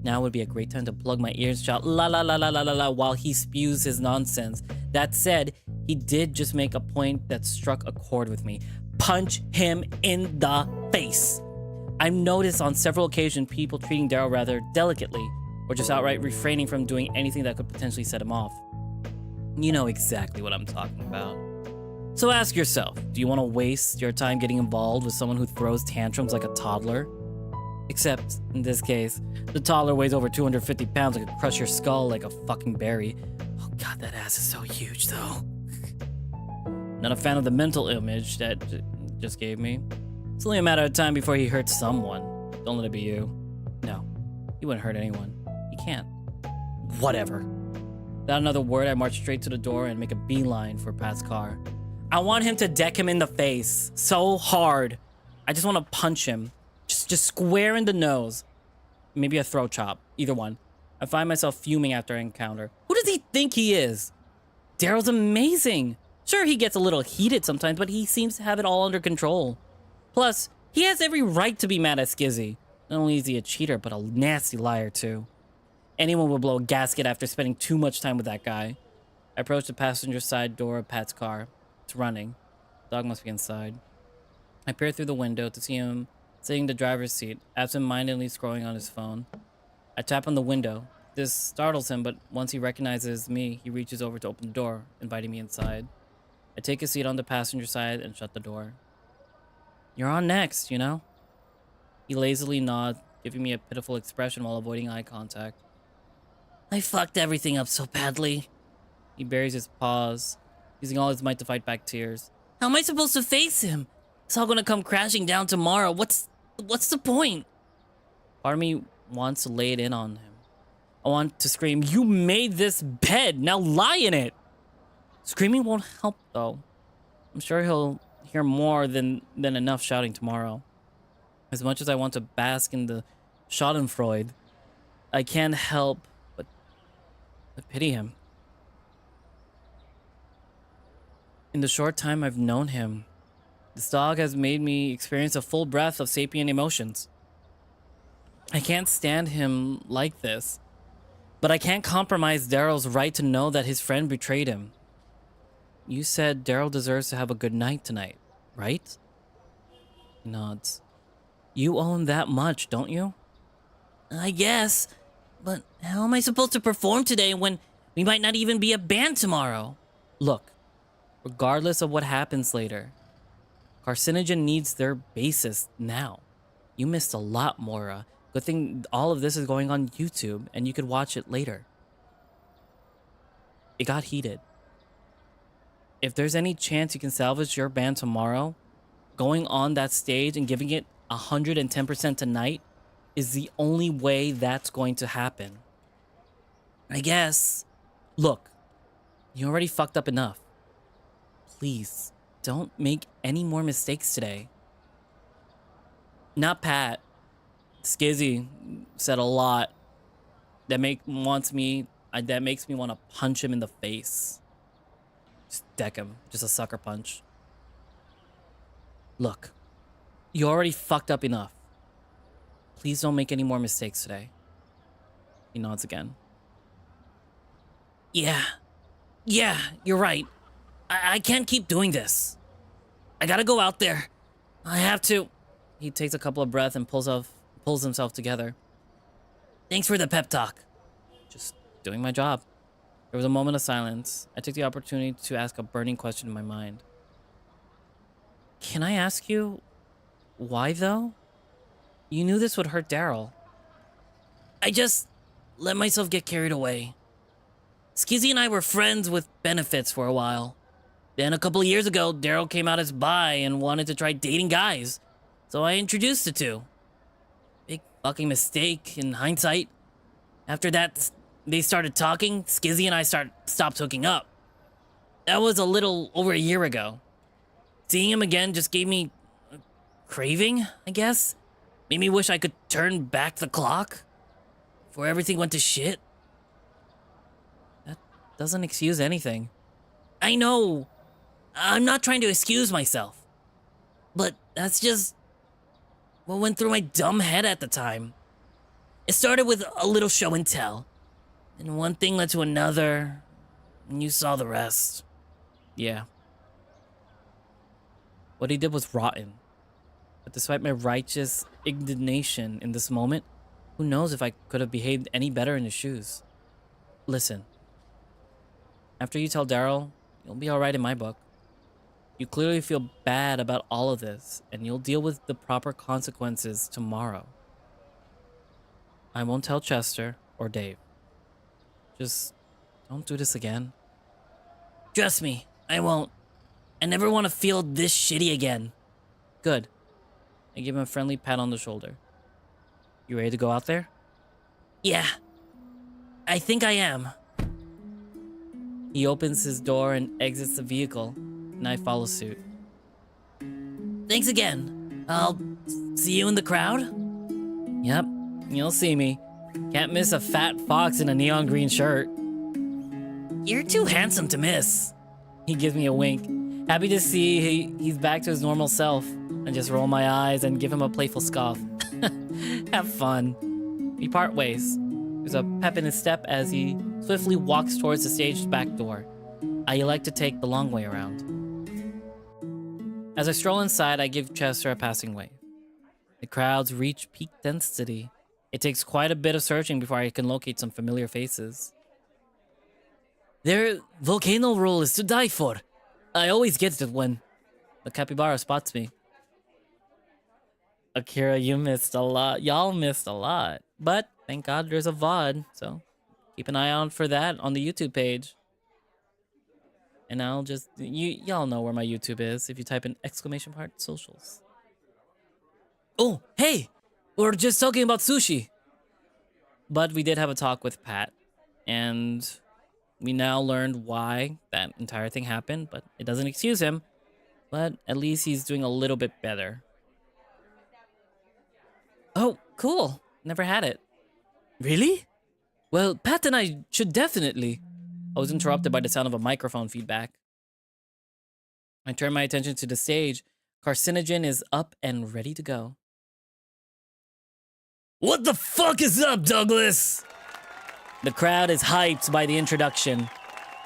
Now would be a great time to plug my ears shut la la la la la la la while he spews his nonsense. That said, he did just make a point that struck a chord with me. Punch him in the face. I've noticed on several occasions people treating Daryl rather delicately, or just outright refraining from doing anything that could potentially set him off. You know exactly what I'm talking about. So ask yourself, do you want to waste your time getting involved with someone who throws tantrums like a toddler? Except, in this case, the toddler weighs over 250 pounds and could crush your skull like a fucking berry. Oh god, that ass is so huge though. Not a fan of the mental image that just gave me. It's only a matter of time before he hurts someone. Don't let it be you. No, he wouldn't hurt anyone. He can't. Whatever. Without another word, I march straight to the door and make a beeline for Pat's car. I want him to deck him in the face so hard. I just want to punch him. Just square in the nose. Maybe a throat chop. Either one. I find myself fuming after our encounter. Who does he think he is? Daryl's amazing. Sure, he gets a little heated sometimes, but he seems to have it all under control. Plus, he has every right to be mad at Skizzy. Not only is he a cheater, but a nasty liar too. Anyone would blow a gasket after spending too much time with that guy. I approach the passenger side door of Pat's car. It's running. The dog must be inside. I peer through the window to see him sitting in the driver's seat, absent-mindedly scrolling on his phone. I tap on the window. This startles him, but once he recognizes me, he reaches over to open the door, inviting me inside. I take a seat on the passenger side and shut the door. You're on next, you know? He lazily nods, giving me a pitiful expression while avoiding eye contact. I fucked everything up so badly. He buries his paws, using all his might to fight back tears. How am I supposed to face him? It's all gonna come crashing down tomorrow. What's the point? Part of me wants to lay it in on him. I want to scream, you made this bed, now lie in it! Screaming won't help though. I'm sure he'll hear more than enough shouting tomorrow. As much as I want to bask in the schadenfreude, I can't help but pity him. In the short time I've known him, this dog has made me experience a full breath of sapient emotions. I can't stand him like this, but I can't compromise Daryl's right to know that his friend betrayed him. You said Daryl deserves to have a good night tonight, right? He nods. You owe him that much, don't you? I guess. But how am I supposed to perform today when we might not even be a band tomorrow? Look, regardless of what happens later, Karcenogen needs their bassist now. You missed a lot, Mora. Good thing all of this is going on YouTube and you could watch it later. It got heated. If there's any chance you can salvage your band tomorrow, going on that stage and giving it 110% tonight is the only way that's going to happen. I guess. Look, you already fucked up enough. Please, don't make any more mistakes today. Not Pat. Skizzy said a lot that makes me want to punch him in the face. Just deck him. Just a sucker punch. Look, you already fucked up enough. Please don't make any more mistakes today. He nods again. Yeah, you're right. I can't keep doing this. I gotta go out there. I have to. He takes a couple of breaths and pulls himself together. Thanks for the pep talk. Just doing my job. There was a moment of silence. I took the opportunity to ask a burning question in my mind. Can I ask you, why though? You knew this would hurt Daryl. I just let myself get carried away. Skizzy and I were friends with benefits for a while. Then a couple of years ago, Daryl came out as bi and wanted to try dating guys. So I introduced the two. Big fucking mistake in hindsight. After that, they started talking. Skizzy and I stopped hooking up. That was a little over a year ago. Seeing him again just gave me a craving, I guess. Made me wish I could turn back the clock before everything went to shit. That doesn't excuse anything. I know. I'm not trying to excuse myself. But that's just what went through my dumb head at the time. It started with a little show and tell. And one thing led to another. And you saw the rest. Yeah. What he did was rotten. But despite my righteous indignation in this moment, who knows if I could have behaved any better in his shoes. Listen. After you tell Daryl, you'll be alright in my book. You clearly feel bad about all of this, and you'll deal with the proper consequences tomorrow. I won't tell Chester or Dave. Just don't do this again. Trust me, I won't. I never want to feel this shitty again. Good. I give him a friendly pat on the shoulder. You ready to go out there? Yeah. I think I am. He opens his door and exits the vehicle, and I follow suit. Thanks again. I'll see you in the crowd? Yep, you'll see me. Can't miss a fat fox in a neon green shirt. You're too handsome to miss. He gives me a wink. Happy to see he's back to his normal self. I just roll my eyes and give him a playful scoff. Have fun. We part ways. There's a pep in his step as he swiftly walks towards the stage back door. I elect to take the long way around. As I stroll inside, I give Chester a passing wave. The crowds reach peak density. It takes quite a bit of searching before I can locate some familiar faces. Their volcano roll is to die for. I always get it when the capybara spots me. Akira, you missed a lot. Y'all missed a lot. But thank God there's a VOD, so keep an eye out for that on the YouTube page. And I'll just, y'all know where my YouTube is if you type in !socials. Oh, hey! We're just talking about sushi. But we did have a talk with Pat, and we now learned why that entire thing happened, but it doesn't excuse him. But at least he's doing a little bit better. Oh, cool. Never had it. Really? Well, Pat and I should definitely. I was interrupted by the sound of a microphone feedback. I turn my attention to the stage. Karcenogen is up and ready to go. What the fuck is up, Douglas? The crowd is hyped by the introduction.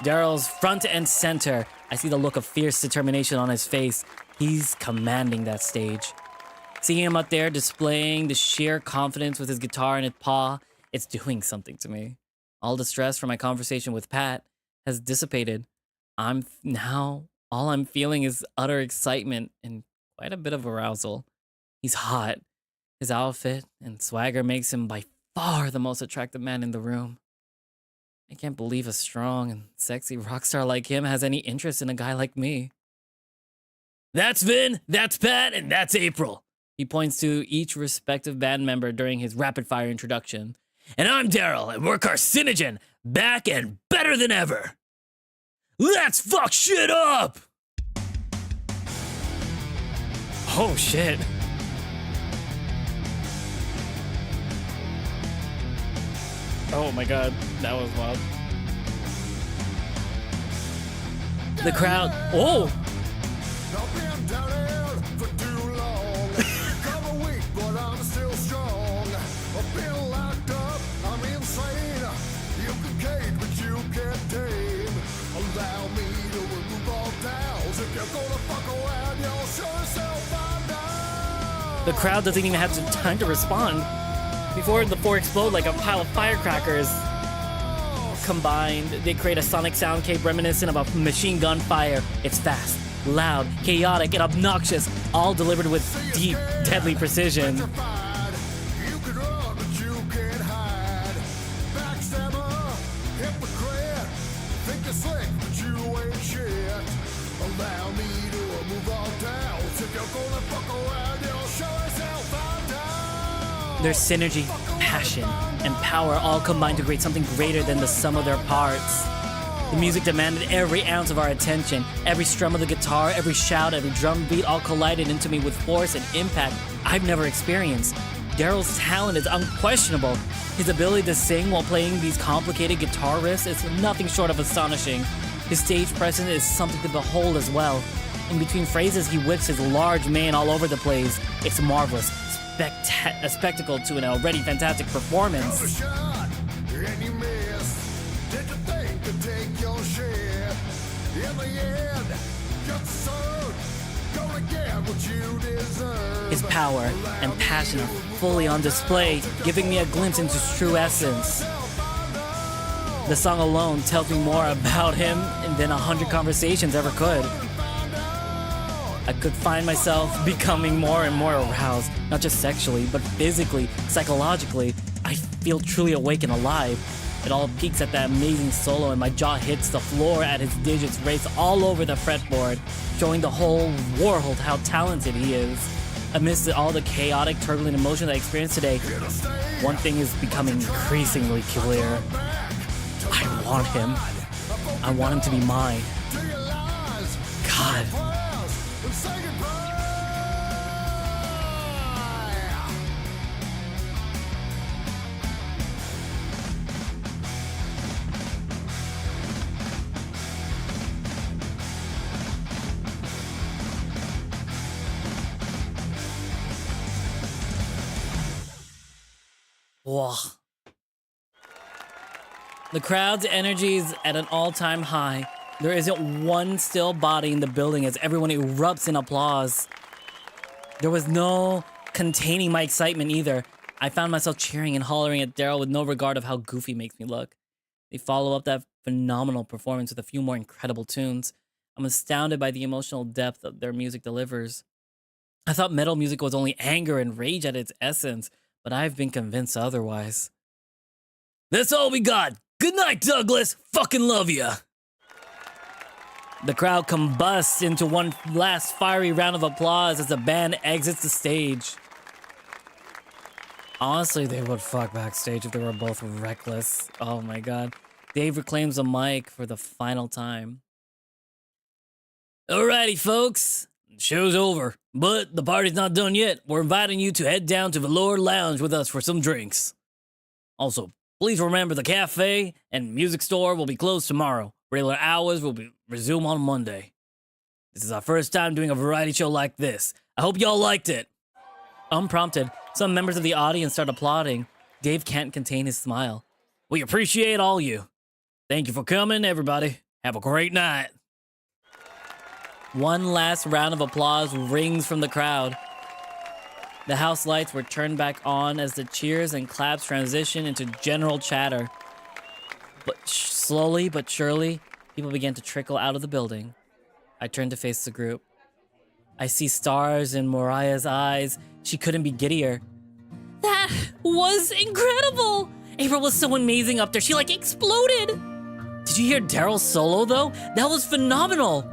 Daryl's front and center. I see the look of fierce determination on his face. He's commanding that stage. Seeing him up there displaying the sheer confidence with his guitar in his paw, it's doing something to me. All the stress from my conversation with Pat has dissipated. All I'm feeling is utter excitement and quite a bit of arousal. He's hot. His outfit and swagger makes him by far the most attractive man in the room. I can't believe a strong and sexy rock star like him has any interest in a guy like me. That's Vin, that's Pat, and that's April. He points to each respective band member during his rapid-fire introduction. And I'm Daryl, and we're Karcenogen, back and better than ever. Let's fuck shit up! Oh shit. Oh my god, that was wild. The crowd. Oh! I've been down here for too long. Come a week, but I'm still strong. I've been locked up, I'm insane. You can cage, but you can't tame. Allow me to remove all doubts. If you're gonna fuck around, you'll show yourself find out. The crowd doesn't even have time to respond. Before the four explode like a pile of firecrackers. Combined, they create a sonic soundcape reminiscent of a machine gun fire. It's fast, loud, chaotic, and obnoxious, all delivered with deep, deadly precision. You can run, but you can't hide. Backstabber, hypocrite. Think you're slick, but you ain't shit. Allow me to remove all doubts. If you're gonna fuck around, you'll show yourself find out. Their synergy, passion, and power all combine to create something greater than the sum of their parts. The music demanded every ounce of our attention. Every strum of the guitar, every shout, every drum beat all collided into me with force and impact I've never experienced. Daryl's talent is unquestionable. His ability to sing while playing these complicated guitar riffs is nothing short of astonishing. His stage presence is something to behold as well. In between phrases, he whips his large mane all over the place. It's marvelous. A spectacle to an already fantastic performance. Shot, and you missed. Did you think to take your shit? In the end, just serve. Gonna get what you deserve. His power and passion are fully on display, giving me a glimpse into his true essence. The song alone tells me more about him than 100 conversations ever could. I could find myself becoming more and more aroused, not just sexually, but physically, psychologically. I feel truly awake and alive. It all peaks at that amazing solo, and my jaw hits the floor at his digits race all over the fretboard, showing the whole world how talented he is. Amidst all the chaotic, turbulent emotions I experienced today, one thing is becoming increasingly clear. I want him. I want him to be mine. God. Say goodbye. Whoa. The crowd's energy is at an all-time high. There isn't one still body in the building as everyone erupts in applause. There was no containing my excitement either. I found myself cheering and hollering at Daryl with no regard of how goofy makes me look. They follow up that phenomenal performance with a few more incredible tunes. I'm astounded by the emotional depth that their music delivers. I thought metal music was only anger and rage at its essence, but I've been convinced otherwise. That's all we got. Good night, Douglas. Fucking love ya. The crowd combusts into one last fiery round of applause as the band exits the stage. Honestly, they would fuck backstage if they were both reckless. Oh my god. Dave reclaims the mic for the final time. Alrighty, folks. The show's over, but the party's not done yet. We're inviting you to head down to Velour Lounge with us for some drinks. Also, please remember the cafe and music store will be closed tomorrow. Regular hours will resume on Monday. This is our first time doing a variety show like this. I hope y'all liked it. Unprompted, some members of the audience start applauding. Dave can't contain his smile. We appreciate all you. Thank you for coming, everybody. Have a great night. One last round of applause rings from the crowd. The house lights were turned back on as the cheers and claps transitioned into general chatter. But slowly but surely, people began to trickle out of the building. I turned to face the group. I see stars in Mariah's eyes. She couldn't be giddier. That was incredible! April was so amazing up there. She like exploded. Did you hear Daryl's solo though? That was phenomenal.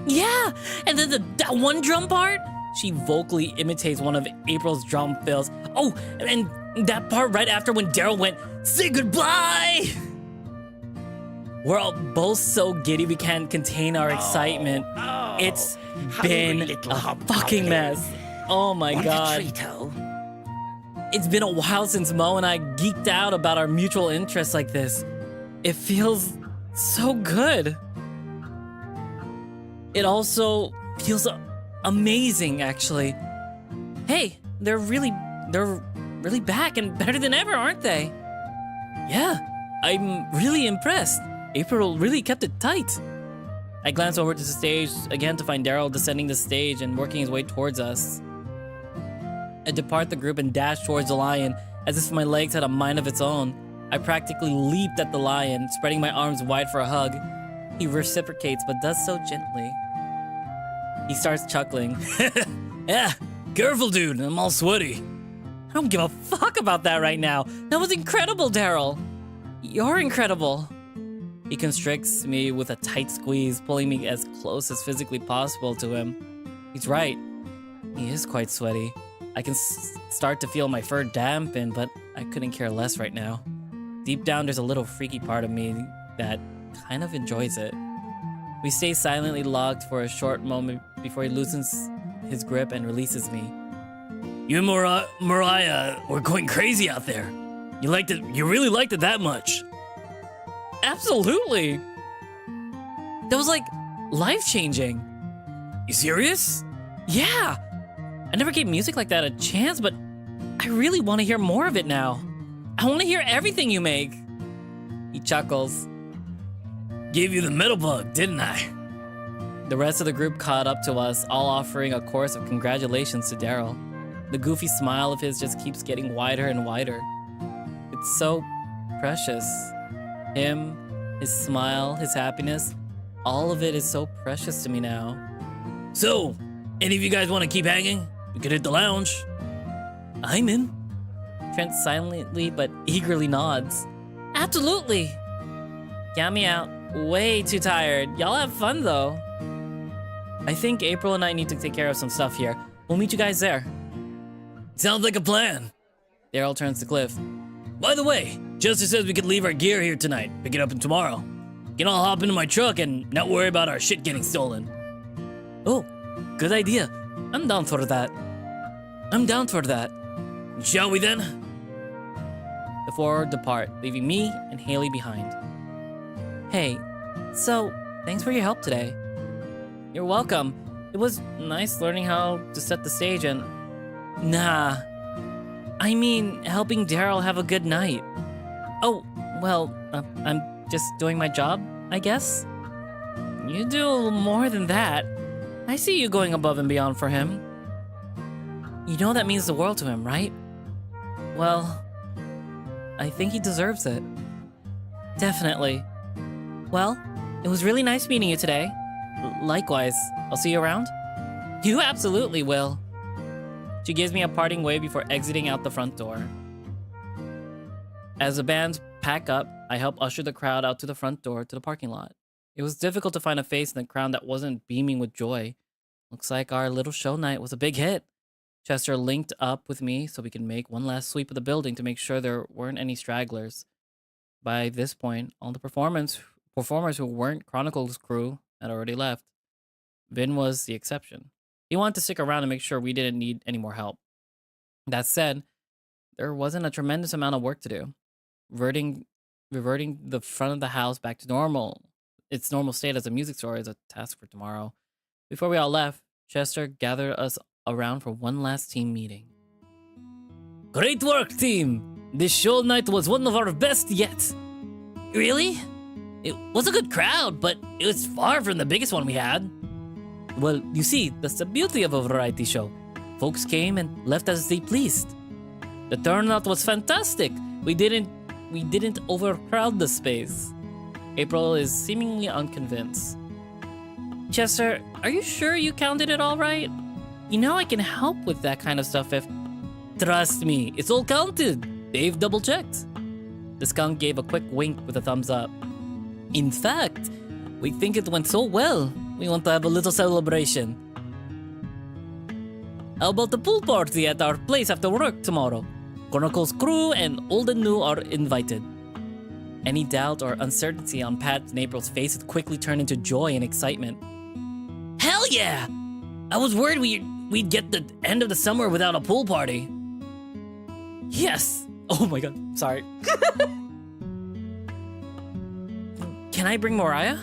Yeah, and then that one drum part? She vocally imitates one of April's drum fills. Oh, and that part right after when Daryl went, "Say goodbye!" We're all both so giddy we can't contain our excitement. It's been a fucking mess. Oh my god. It's been a while since Mo and I geeked out about our mutual interests like this. It feels so good. It also feels amazing, actually. Hey, they're really back and better than ever, aren't they? Yeah, I'm really impressed. April really kept it tight. I glanced over to the stage again to find Daryl descending the stage and working his way towards us. I depart the group and dash towards the lion, as if my legs had a mind of its own. I practically leaped at the lion, spreading my arms wide for a hug. He reciprocates, but does so gently. He starts chuckling. Yeah, careful, dude. I'm all sweaty. I don't give a fuck about that right now. That was incredible, Daryl. You're incredible. He constricts me with a tight squeeze, pulling me as close as physically possible to him. He's right. He is quite sweaty. I can start to feel my fur dampen, but I couldn't care less right now. Deep down, there's a little freaky part of me that kind of enjoys it. We stay silently locked for a short moment before he loosens his grip and releases me. You and Mariah were going crazy out there. You liked it. You really liked it that much. Absolutely. That was like life-changing. You serious? Yeah. I never gave music like that a chance, but I really want to hear more of it now. I want to hear everything you make. He chuckles. Gave you the metal bug, didn't I? The rest of the group caught up to us, all offering a chorus of congratulations to Daryl. The goofy smile of his just keeps getting wider and wider. It's so precious. Him, his smile, his happiness, all of it is so precious to me now. So, any of you guys want to keep hanging? We could hit the lounge. I'm in. Trent silently but eagerly nods. Absolutely. Count me out. Way too tired. Y'all have fun though. I think April and I need to take care of some stuff here. We'll meet you guys there. Sounds like a plan. Daryl turns to Cliff. By the way, Justice says we could leave our gear here tonight, pick it up tomorrow. You can all hop into my truck and not worry about our shit getting stolen. Oh, good idea. I'm down for that. Shall we then? The four depart, leaving me and Haley behind. Hey, so thanks for your help today. You're welcome. It was nice learning how to set the stage and... Nah. I mean, helping Daryl have a good night. Oh, well, I'm just doing my job, I guess? You do more than that. I see you going above and beyond for him. You know that means the world to him, right? Well, I think he deserves it. Definitely. Well, it was really nice meeting you today. Likewise. I'll see you around? You absolutely will. She gives me a parting wave before exiting out the front door. As the bands pack up, I help usher the crowd out to the front door to the parking lot. It was difficult to find a face in the crowd that wasn't beaming with joy. Looks like our little show night was a big hit. Chester linked up with me so we could make one last sweep of the building to make sure there weren't any stragglers. By this point, all the performers who weren't Chronicles crew had already left. Vin was the exception. He wanted to stick around and make sure we didn't need any more help. That said, there wasn't a tremendous amount of work to do. Reverting the front of the house back to its normal state as a music store is a task for tomorrow. Before we all left, Chester gathered us around for one last team meeting. Great work, team! This show night was one of our best yet. Really? It was a good crowd, but it was far from the biggest one we had. Well, you see, that's the beauty of a variety show. Folks came and left as they pleased. The turnout was fantastic. We didn't overcrowd the space. April is seemingly unconvinced. Chester, are you sure you counted it all right? You know I can help with that kind of stuff if... Trust me, it's all counted. Dave double-checked. The skunk gave a quick wink with a thumbs up. In fact, we think it went so well, we want to have a little celebration. How about the pool party at our place after work tomorrow? Chronicle's crew and old and new are invited. Any doubt or uncertainty on Pat and April's face had quickly turned into joy and excitement. Hell yeah! I was worried we'd get the end of the summer without a pool party. Yes! Oh my god, sorry. Can I bring Mariah?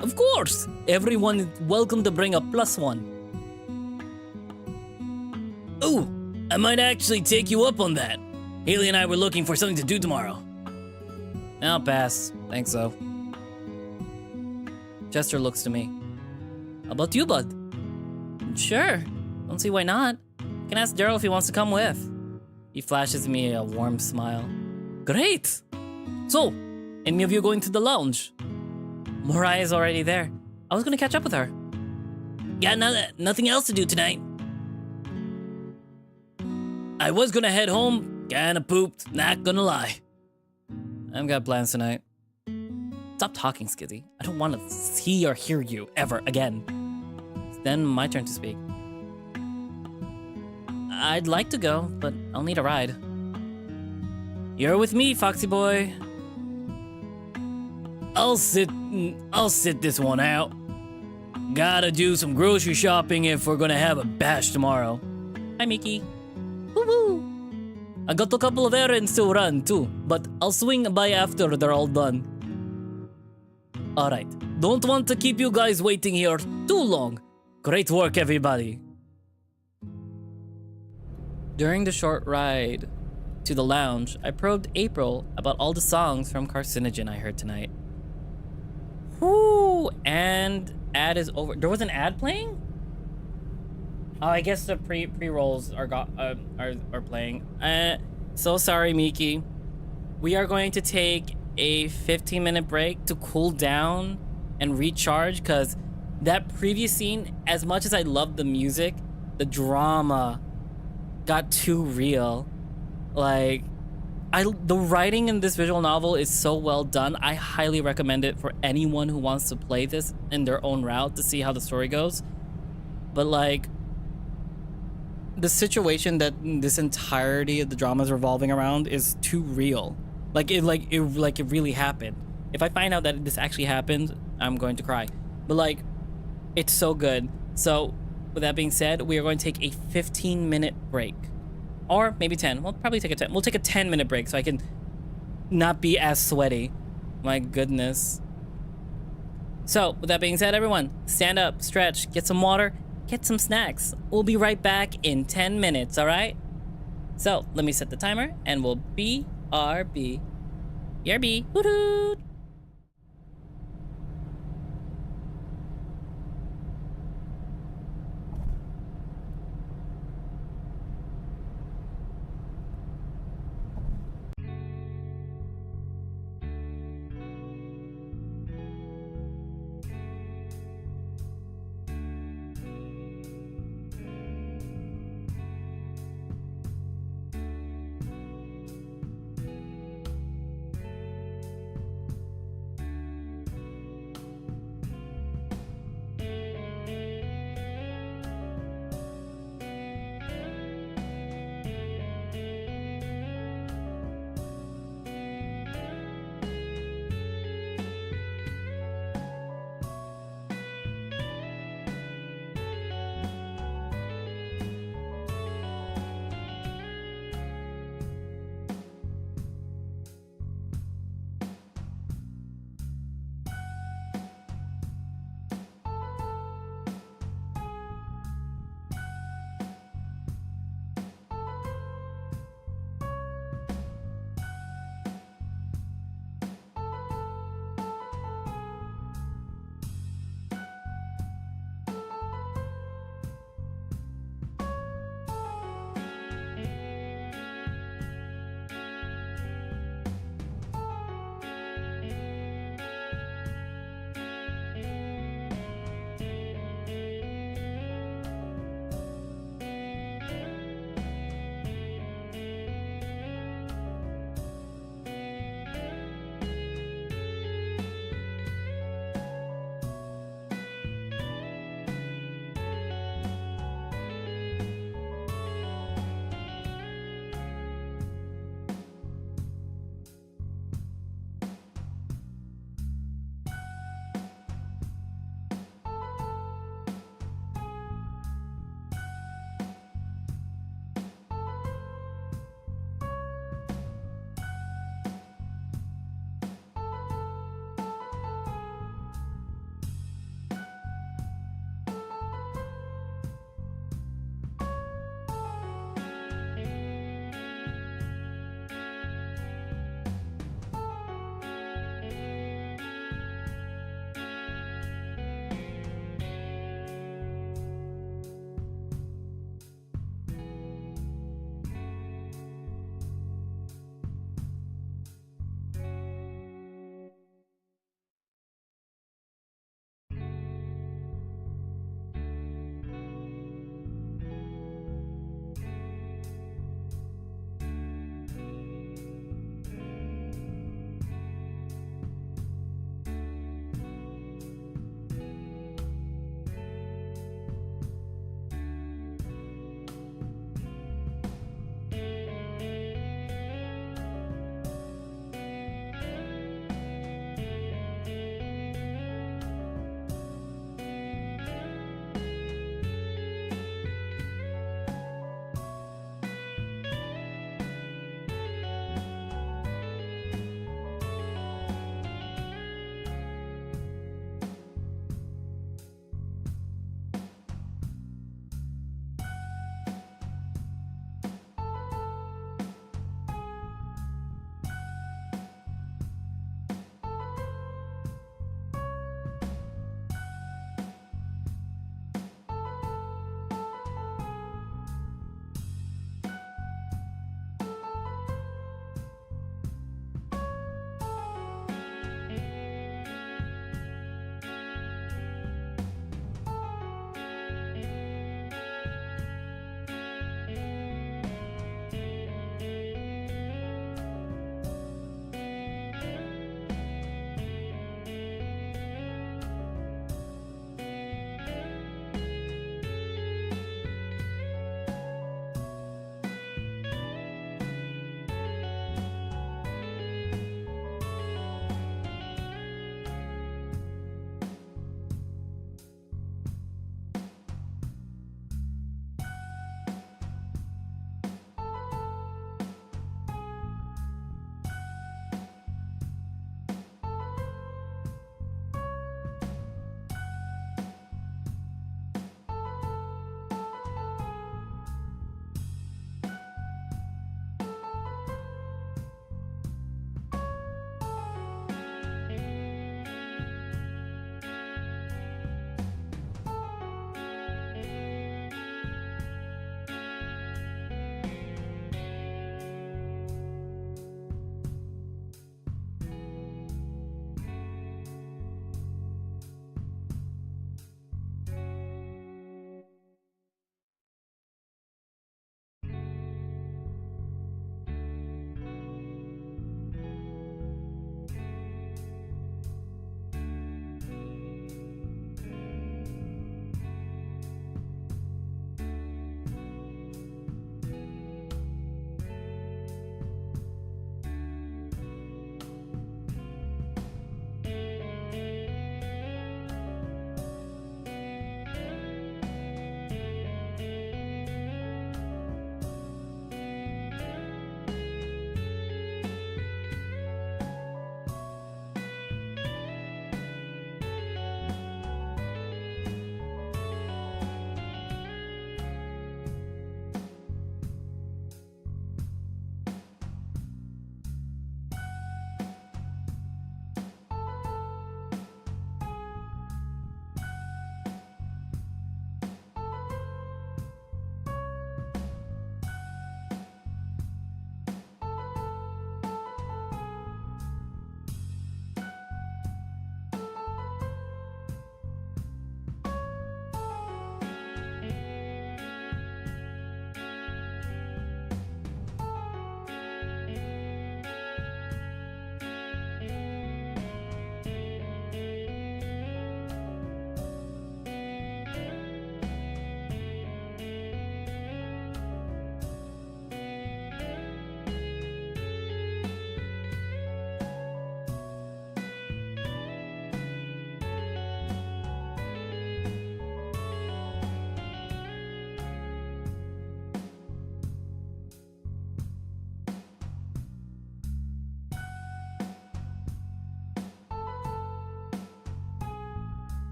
Of course! Everyone is welcome to bring a +1. Ooh, I might actually take you up on that. Haley and I were looking for something to do tomorrow. I'll pass. Thanks, so. Chester looks to me. How about you, bud? Sure. Don't see why not. You can ask Daryl if he wants to come with. He flashes me a warm smile. Great! So, any of you going to the lounge? Mariah's already there. I was gonna catch up with her. Got nothing else to do tonight. I was gonna head home, kinda pooped, not gonna lie. I've got plans tonight. Stop talking, Skizzy. I don't want to see or hear you ever again. It's then my turn to speak. I'd like to go, but I'll need a ride. You're with me, Foxy boy. I'll sit this one out. Gotta do some grocery shopping if we're gonna have a bash tomorrow. Hi, Mickey. Woo-woo. I got a couple of errands to run too, but I'll swing by after they're all done. Alright, don't want to keep you guys waiting here too long. Great work, everybody. During the short ride to the lounge, I probed April about all the songs from Karcenogen I heard tonight. Whoo! And ad is over. There was an ad playing? Oh, I guess the pre-rolls are playing. So sorry, Miki. We are going to take a 15-minute break to cool down and recharge, because that previous scene, as much as I loved the music, the drama got too real. Like, the writing in this visual novel is so well done. I highly recommend it for anyone who wants to play this in their own route to see how the story goes. But like, the situation that this entirety of the drama is revolving around is too real. It really happened. If I find out that this actually happened, I'm going to cry. But like, it's so good. So with that being said, we are going to take a 15-minute break. Or maybe 10. We'll probably take a 10. We'll take a 10-minute break so I can not be as sweaty. My goodness. So, with that being said, everyone, stand up, stretch, get some water, get some snacks. We'll be right back in 10 minutes, alright? So, let me set the timer, and we'll BRB. BRB. Hoot-hoot!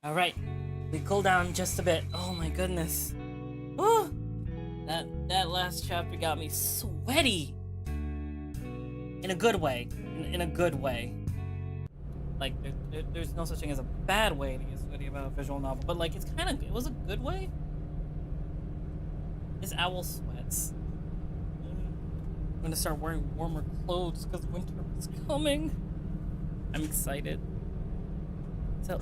All right, we cool down just a bit. Oh my goodness. Woo! That last chapter got me sweaty. In a good way. In a good way. Like, there's no such thing as a bad way to get sweaty about a visual novel, but like, it was a good way. This owl sweats. I'm gonna start wearing warmer clothes because winter is coming. I'm excited. So,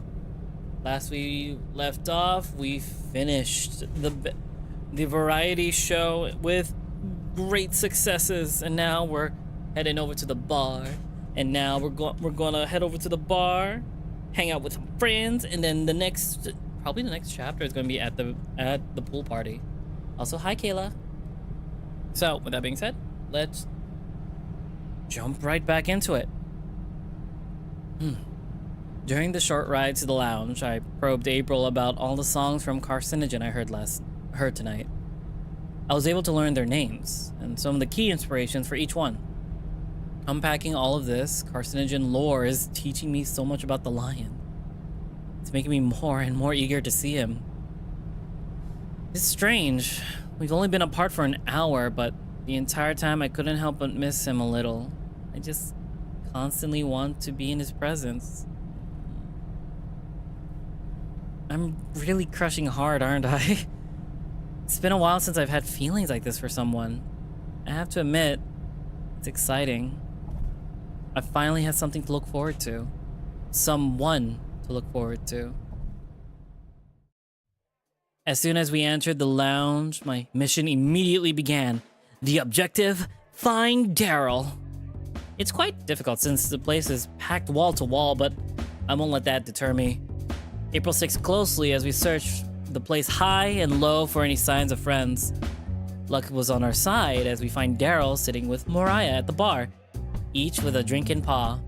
last we left off, we finished the variety show with great successes, and now we're heading over to the bar. And now we're gonna head over to the bar, hang out with some friends, and then probably the next chapter is gonna be at the pool party. Also, hi Kayla. So, with that being said, let's jump right back into it. During the short ride to the lounge, I probed April about all the songs from Karcenogen I heard tonight. I was able to learn their names and some of the key inspirations for each one. Unpacking all of this Karcenogen lore is teaching me so much about the lion. It's making me more and more eager to see him. It's strange. We've only been apart for an hour, but the entire time I couldn't help but miss him a little. I just constantly want to be in his presence. I'm really crushing hard, aren't I? It's been a while since I've had feelings like this for someone. I have to admit, it's exciting. I finally have something to look forward to. Someone to look forward to. As soon as we entered the lounge, my mission immediately began. The objective, find Daryl. It's quite difficult since the place is packed wall to wall, but I won't let that deter me. April sticks closely as we search the place high and low for any signs of friends. Luck was on our side as we find Daryl sitting with Mariah at the bar, each with a drink in paw.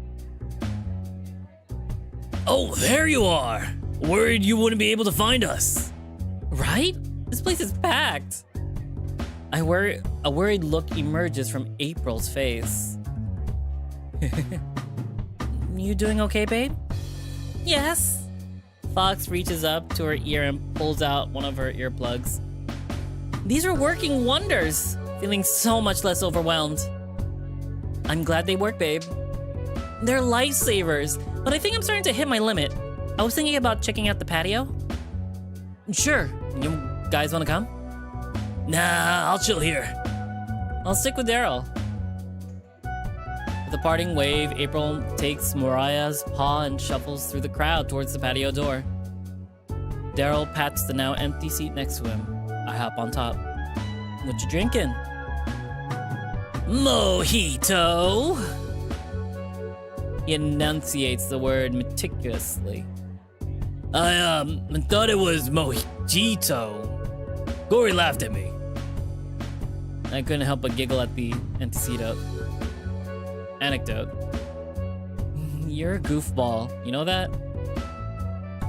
Oh, there you are! Worried you wouldn't be able to find us. Right? This place is packed. A worried look emerges from April's face. You doing okay, babe? Yes. Fox reaches up to her ear and pulls out one of her earplugs. These are working wonders. Feeling so much less overwhelmed. I'm glad they work, babe. They're lifesavers, but I think I'm starting to hit my limit. I was thinking about checking out the patio. Sure. You guys want to come? Nah, I'll chill here. I'll stick with Daryl. With a parting wave, April takes Mariah's paw and shuffles through the crowd towards the patio door. Daryl pats the now empty seat next to him. I hop on top. What you drinking? Mojito! He enunciates the word meticulously. I thought it was mojito. Corey laughed at me. I couldn't help but giggle at the anecdote. You're a goofball. You know that?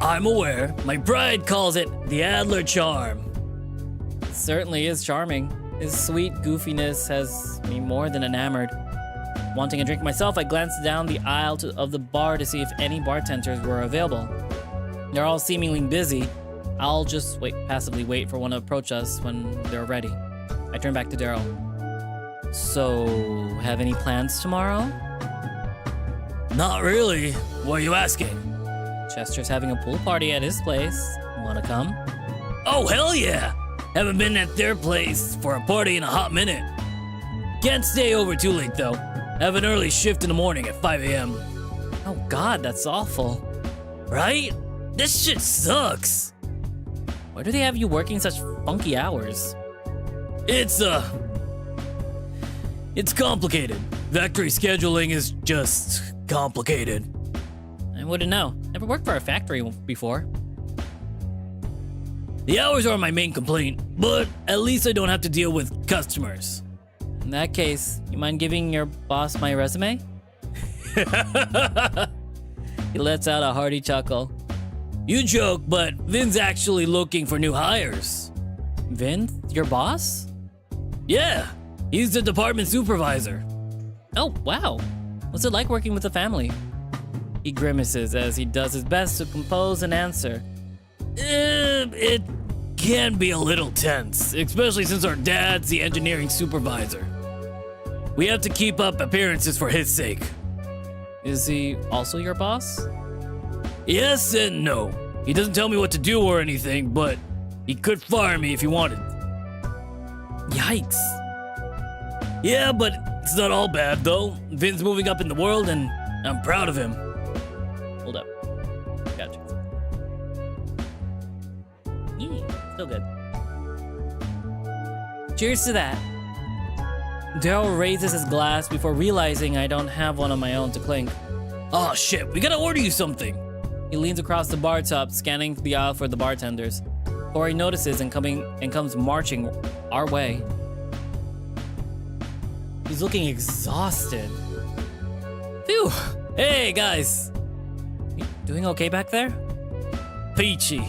I'm aware. My bride calls it the Adler charm. It certainly is charming. His sweet goofiness has me more than enamored. Wanting a drink myself, I glanced down the aisle of the bar to see if any bartenders were available. They're all seemingly busy. I'll just passively wait for one to approach us when they're ready. I turn back to Daryl. So, have any plans tomorrow? Not really. What are you asking? Chester's having a pool party at his place. Wanna come? Oh, hell yeah! Haven't been at their place for a party in a hot minute. Can't stay over too late, though. Have an early shift in the morning at 5 a.m. Oh god, that's awful. Right? This shit sucks. Why do they have you working such funky hours? It's complicated. Factory scheduling is just complicated. I wouldn't know. Never worked for a factory before. The hours are my main complaint, but at least I don't have to deal with customers. In that case, you mind giving your boss my resume? He lets out a hearty chuckle. You joke, but Vin's actually looking for new hires. Vin? Your boss? Yeah, he's the department supervisor. Oh, wow. What's it like working with the family? He grimaces as he does his best to compose an answer, It can be a little tense, especially since our dad's the engineering supervisor. We have to keep up appearances for his sake. Is he also your boss? Yes and no. He doesn't tell me what to do or anything, but he could fire me if he wanted. Yikes. Yeah, but it's not all bad, though. Vin's moving up in the world, and I'm proud of him. Hold up. Gotcha. Yeah, still good. Cheers to that. Daryl raises his glass before realizing I don't have one of my own to clink. Oh shit, we gotta order you something. He leans across the bar top, scanning the aisle for the bartenders. Corey notices and comes marching our way. He's looking exhausted. Phew! Hey guys! You doing okay back there? Peachy.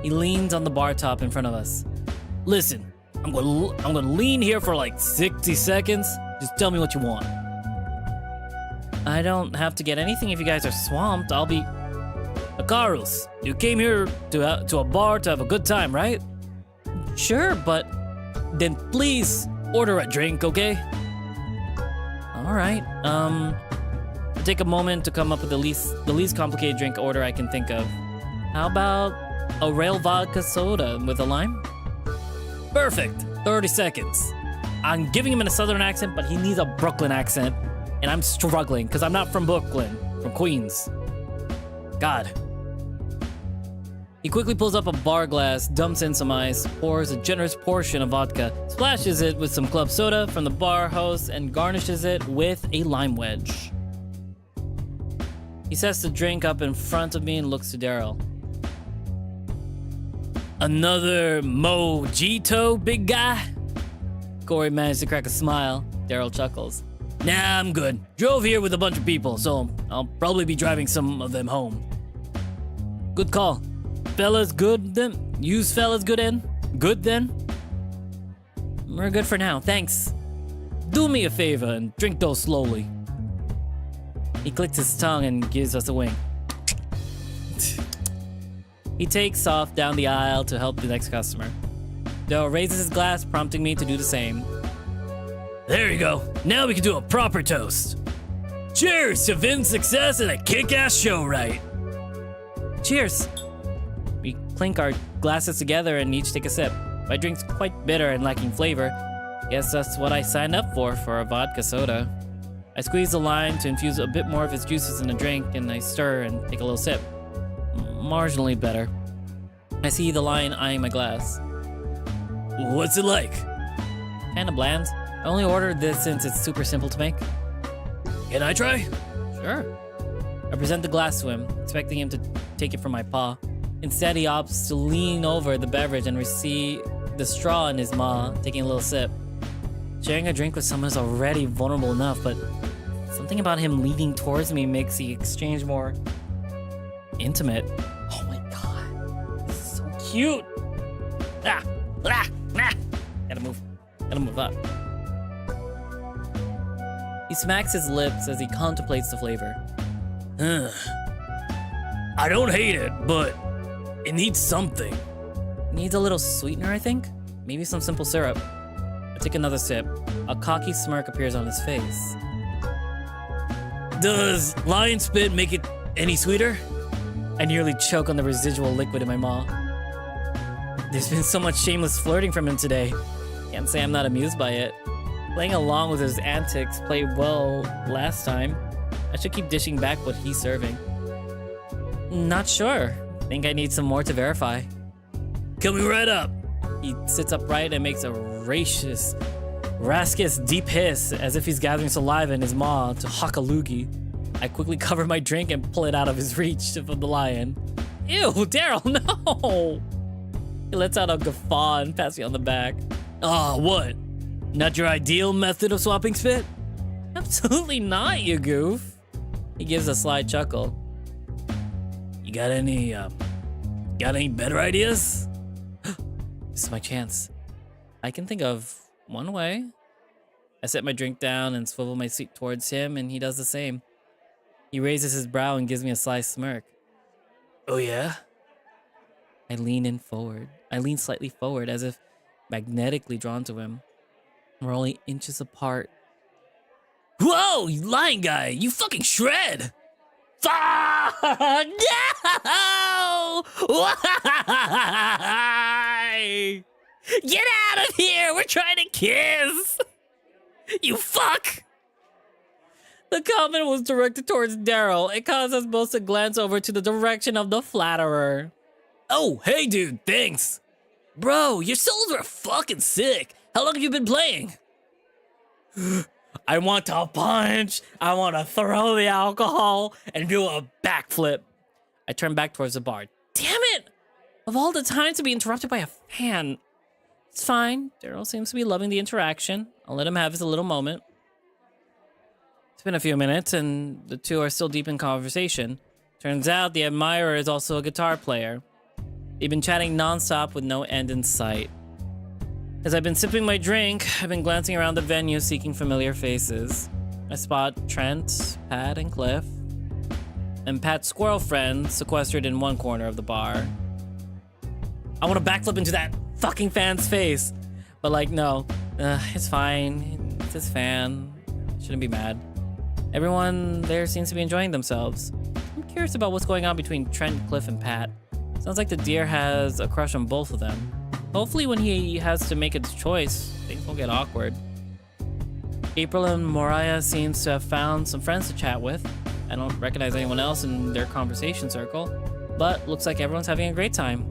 He leans on the bar top in front of us. Listen, I'm gonna lean here for like 60 seconds. Just tell me what you want. I don't have to get anything if you guys are swamped. I'll be... Carlos, you came here to a bar to have a good time, right? Sure, but... Then please order a drink, okay? Alright, take a moment to come up with the least complicated drink order I can think of. How about a rail vodka soda with a lime? Perfect. 30 seconds. I'm giving him in a southern accent, but he needs a Brooklyn accent. And I'm struggling, because I'm not from Brooklyn, from Queens. God. He quickly pulls up a bar glass, dumps in some ice, pours a generous portion of vodka, splashes it with some club soda from the bar host, and garnishes it with a lime wedge. He sets the drink up in front of me and looks to Daryl. Another mojito, big guy? Corey managed to crack a smile. Daryl chuckles. Nah, I'm good. Drove here with a bunch of people, so I'll probably be driving some of them home. Good call. Fellas good then? Yous fellas good in? Good then? We're good for now, thanks. Do me a favor and drink those slowly. He clicks his tongue and gives us a wink. He takes off down the aisle to help the next customer. Daryl raises his glass, prompting me to do the same. There you go. Now we can do a proper toast. Cheers to Vin's success and a kick-ass show, right? Cheers. We clink our glasses together and each take a sip. My drink's quite bitter and lacking flavor. Guess that's what I signed up for a vodka soda. I squeeze the lime to infuse a bit more of its juices in the drink, and I stir and take a little sip. Marginally better. I see the line eyeing my glass. What's it like? Kinda bland. I only ordered this since it's super simple to make. Can I try? Sure. I present the glass to him, expecting him to take it from my paw. Instead, he opts to lean over the beverage and receive the straw in his maw, taking a little sip. Sharing a drink with someone is already vulnerable enough, but something about him leaning towards me makes the exchange more intimate. Oh my god. So cute. Ah! Gotta move up. He smacks his lips as he contemplates the flavor. I don't hate it, but it needs something. Needs a little sweetener, I think? Maybe some simple syrup. I take another sip. A cocky smirk appears on his face. Does lion spit make it any sweeter? I nearly choke on the residual liquid in my maw. There's been so much shameless flirting from him today. Can't say I'm not amused by it. Playing along with his antics played well last time. I should keep dishing back what he's serving. Not sure. Think I need some more to verify. Coming right up. He sits upright and makes a raucous deep hiss as if he's gathering saliva in his maw to hawk a loogie. I quickly cover my drink and pull it out of his reach from the lion. Ew, Daryl, no! He lets out a guffaw and pats me on the back. What? Not your ideal method of swapping spit? Absolutely not, you goof. He gives a sly chuckle. You got any better ideas? This is my chance. I can think of one way. I set my drink down and swivel my seat towards him, and he does the same. He raises his brow and gives me a sly smirk. Oh, yeah? I lean in forward. I lean slightly forward as if magnetically drawn to him. We're only inches apart. Whoa, you lying guy! You fucking shred! Fuck! No! Why? Get out of here! We're trying to kiss! You fuck! The comment was directed towards Daryl. It caused us both to glance over to the direction of the flatterer. Oh, hey dude, thanks. Bro, your solos are fucking sick. How long have you been playing? I want to punch. I want to throw the alcohol and do a backflip. I turn back towards the bar. Damn it! Of all the time to be interrupted by a fan. It's fine. Daryl seems to be loving the interaction. I'll let him have his little moment. It's been a few minutes, and the two are still deep in conversation. Turns out the admirer is also a guitar player. They've been chatting nonstop with no end in sight. As I've been sipping my drink, I've been glancing around the venue seeking familiar faces. I spot Trent, Pat, and Cliff, and Pat's squirrel friend sequestered in one corner of the bar. I want to backflip into that fucking fan's face, but like, no, it's fine. It's his fan. Shouldn't be mad. Everyone there seems to be enjoying themselves. I'm curious about what's going on between Trent, Cliff, and Pat. Sounds like the deer has a crush on both of them. Hopefully when he has to make its choice, things won't get awkward. April and Moriah seems to have found some friends to chat with. I don't recognize anyone else in their conversation circle, but looks like everyone's having a great time.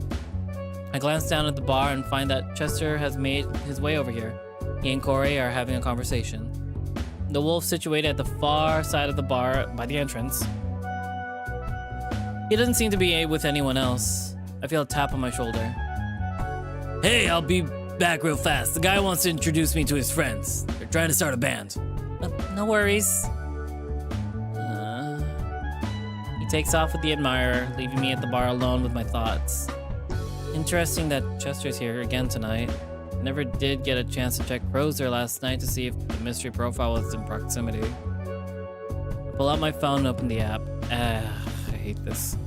I glance down at the bar and find that Chester has made his way over here. He and Corey are having a conversation. The wolf situated at the far side of the bar by the entrance. He doesn't seem to be with anyone else. I feel a tap on my shoulder. Hey, I'll be back real fast. The guy wants to introduce me to his friends. They're trying to start a band. No worries. He takes off with the admirer, leaving me at the bar alone with my thoughts. Interesting that Chester's here again tonight. Never did get a chance to check Crozer last night to see if the mystery profile was in proximity. I pull out my phone and open the app. I hate this.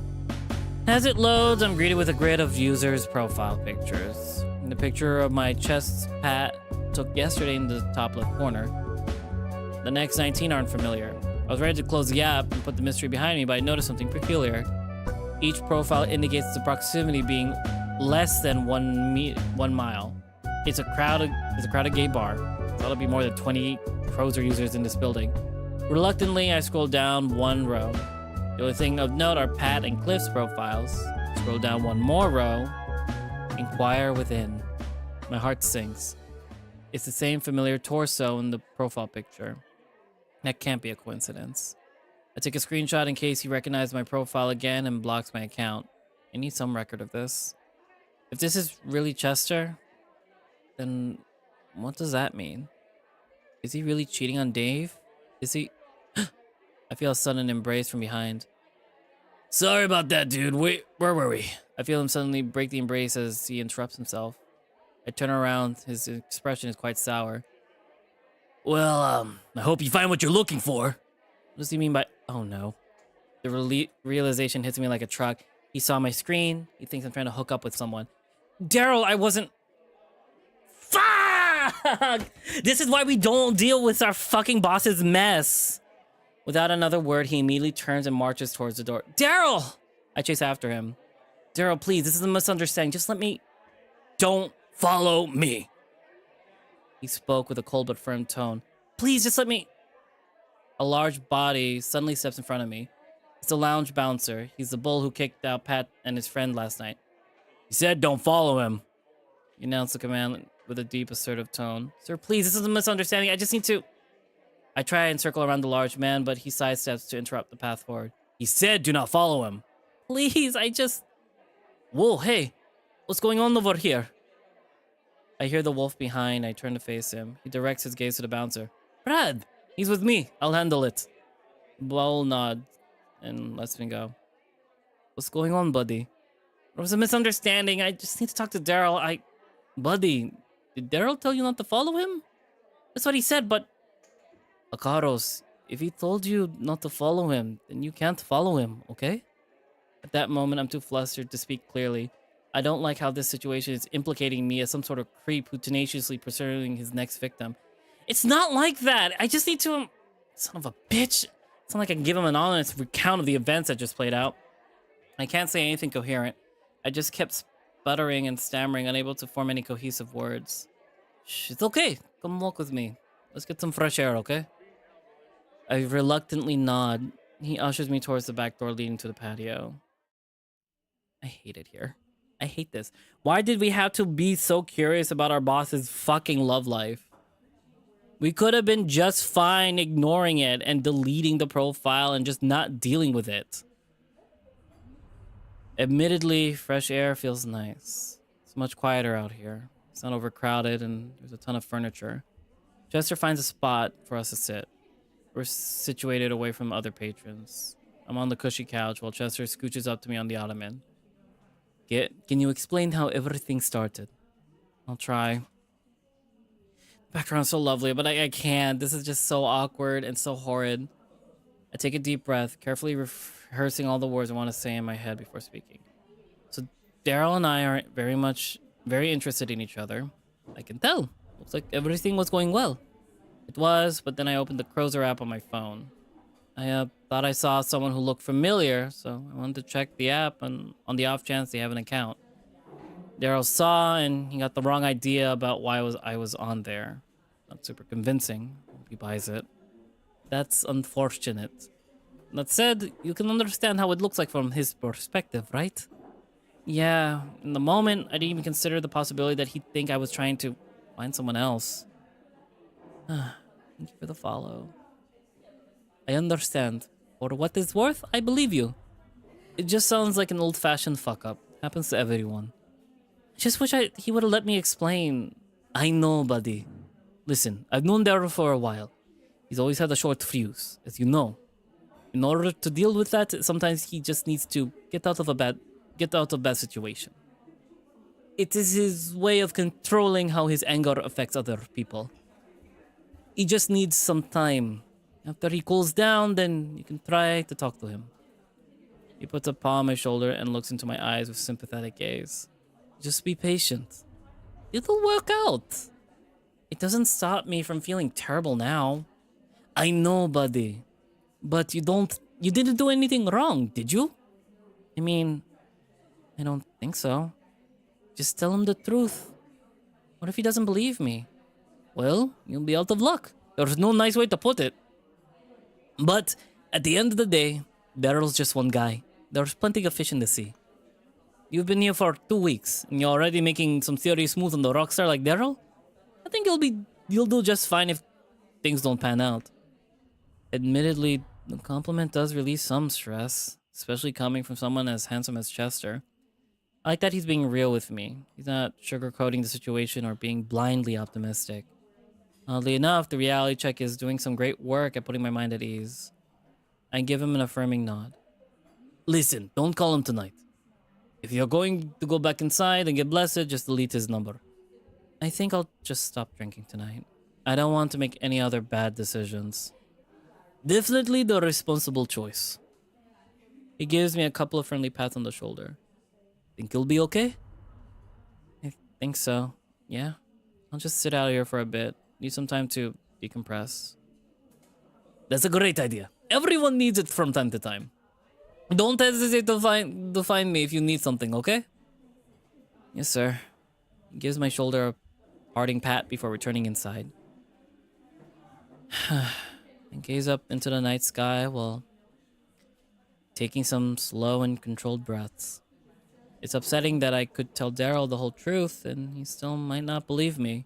As it loads, I'm greeted with a grid of users' profile pictures. The picture of my chest Pat took yesterday in the top left corner. The next 19 aren't familiar. I was ready to close the app and put the mystery behind me, but I noticed something peculiar. Each profile indicates the proximity being less than 1 mile. It's a crowded gay bar. Thought it'd be more than 20 Crozer users in this building. Reluctantly, I scroll down one row. The only thing of note are Pat and Cliff's profiles. Scroll down one more row. Inquire within. My heart sinks. It's the same familiar torso in the profile picture. That can't be a coincidence. I take a screenshot in case he recognized my profile again and blocks my account. I need some record of this. If this is really Chester, then what does that mean? Is he really cheating on Dave? Is he... I feel a sudden embrace from behind. Sorry about that, dude. Wait, where were we? I feel him suddenly break the embrace as he interrupts himself. I turn around. His expression is quite sour. Well, I hope you find what you're looking for. What does he mean by... Oh, no. The realization hits me like a truck. He saw my screen. He thinks I'm trying to hook up with someone. Daryl, I wasn't... Fuck! This is why we don't deal with our fucking boss's mess. Without another word, he immediately turns and marches towards the door. Daryl! I chase after him. Daryl, please, this is a misunderstanding. Just let me... Don't follow me. He spoke with a cold but firm tone. Please, just let me... A large body suddenly steps in front of me. It's the lounge bouncer. He's the bull who kicked out Pat and his friend last night. He said don't follow him. He announced the command with a deep, assertive tone. Sir, please, this is a misunderstanding. I just need to... I try and circle around the large man, but he sidesteps to interrupt the path forward. He said do not follow him. Please, I just... Whoa, hey. What's going on over here? I hear the wolf behind. I turn to face him. He directs his gaze to the bouncer. Brad, he's with me. I'll handle it. Bull nods and lets me go. What's going on, buddy? There was a misunderstanding. I just need to talk to Daryl. Buddy, did Daryl tell you not to follow him? That's what he said, but... Akaros, if he told you not to follow him, then you can't follow him, okay? At that moment, I'm too flustered to speak clearly. I don't like how this situation is implicating me as some sort of creep who tenaciously pursuing his next victim. It's not like that. I just need to... Son of a bitch. It's not like I can give him an honest recount of the events that just played out. I can't say anything coherent. I just kept sputtering and stammering, unable to form any cohesive words. Shh, it's okay. Come walk with me. Let's get some fresh air, okay? I reluctantly nod. He ushers me towards the back door leading to the patio. I hate it here. I hate this. Why did we have to be so curious about our boss's fucking love life? We could have been just fine ignoring it and deleting the profile and just not dealing with it. Admittedly, fresh air feels nice. It's much quieter out here. It's not overcrowded and there's a ton of furniture. Chester finds a spot for us to sit. We're situated away from other patrons. I'm on the cushy couch while Chester scooches up to me on the ottoman. Can you explain how everything started? I'll try. Background's so lovely, but I can't. This is just so awkward and so horrid. I take a deep breath, carefully rehearsing all the words I want to say in my head before speaking. So Daryl and I are very interested in each other. I can tell. Looks like everything was going well. It was, but then I opened the Crozer app on my phone. I thought I saw someone who looked familiar, so I wanted to check the app and on the off chance they have an account. Daryl saw and he got the wrong idea about why I was on there. Not super convincing. Hope he buys it. That's unfortunate. That said, you can understand how it looks like from his perspective, right? Yeah, in the moment, I didn't even consider the possibility that he'd think I was trying to find someone else. Thank you for the follow. I understand. For what it's worth, I believe you. It just sounds like an old-fashioned fuck-up. Happens to everyone. I just wish he would have let me explain. I know, buddy. Listen, I've known Daryl for a while. He's always had a short fuse, as you know. In order to deal with that, sometimes he just needs to get out of bad situation. It is his way of controlling how his anger affects other people. He just needs some time. After he cools down, then you can try to talk to him. He puts a paw on my shoulder and looks into my eyes with sympathetic gaze. Just be patient. It'll work out. It doesn't stop me from feeling terrible now. I know, buddy. But you didn't do anything wrong, did you? I mean, I don't think so. Just tell him the truth. What if he doesn't believe me? Well, you'll be out of luck. There's no nice way to put it. But at the end of the day, Daryl's just one guy. There's plenty of fish in the sea. You've been here for 2 weeks, and you're already making some serious moves on the rockstar like Daryl? I think you'll do just fine if things don't pan out. Admittedly, the compliment does release some stress, especially coming from someone as handsome as Chester. I like that he's being real with me. He's not sugarcoating the situation or being blindly optimistic. Oddly enough, the reality check is doing some great work at putting my mind at ease. I give him an affirming nod. Listen, don't call him tonight. If you're going to go back inside and get blessed, just delete his number. I think I'll just stop drinking tonight. I don't want to make any other bad decisions. Definitely the responsible choice. He gives me a couple of friendly pats on the shoulder. Think you'll be okay? I think so. Yeah. I'll just sit out here for a bit. Need some time to decompress. That's a great idea. Everyone needs it from time to time. Don't hesitate to find me if you need something, okay? Yes, sir. He gives my shoulder a parting pat before returning inside. I gaze up into the night sky while taking some slow and controlled breaths. It's upsetting that I could tell Daryl the whole truth and he still might not believe me.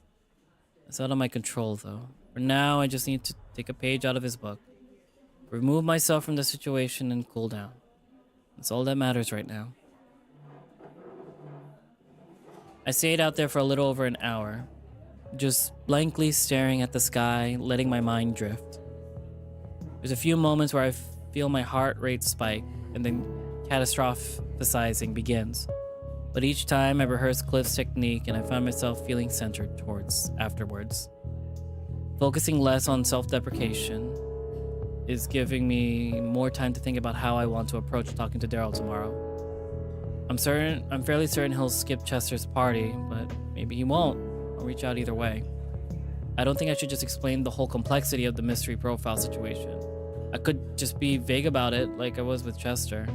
It's out of my control, though. For now, I just need to take a page out of his book, remove myself from the situation, and cool down. That's all that matters right now. I stayed out there for a little over an hour, just blankly staring at the sky, letting my mind drift. There's a few moments where I feel my heart rate spike, and then catastrophizing begins. But each time I rehearse Cliff's technique and I find myself feeling centered towards afterwards. Focusing less on self-deprecation is giving me more time to think about how I want to approach talking to Daryl tomorrow. I'm fairly certain he'll skip Chester's party, but maybe he won't. I'll reach out either way. I don't think I should just explain the whole complexity of the mystery profile situation. I could just be vague about it like I was with Chester.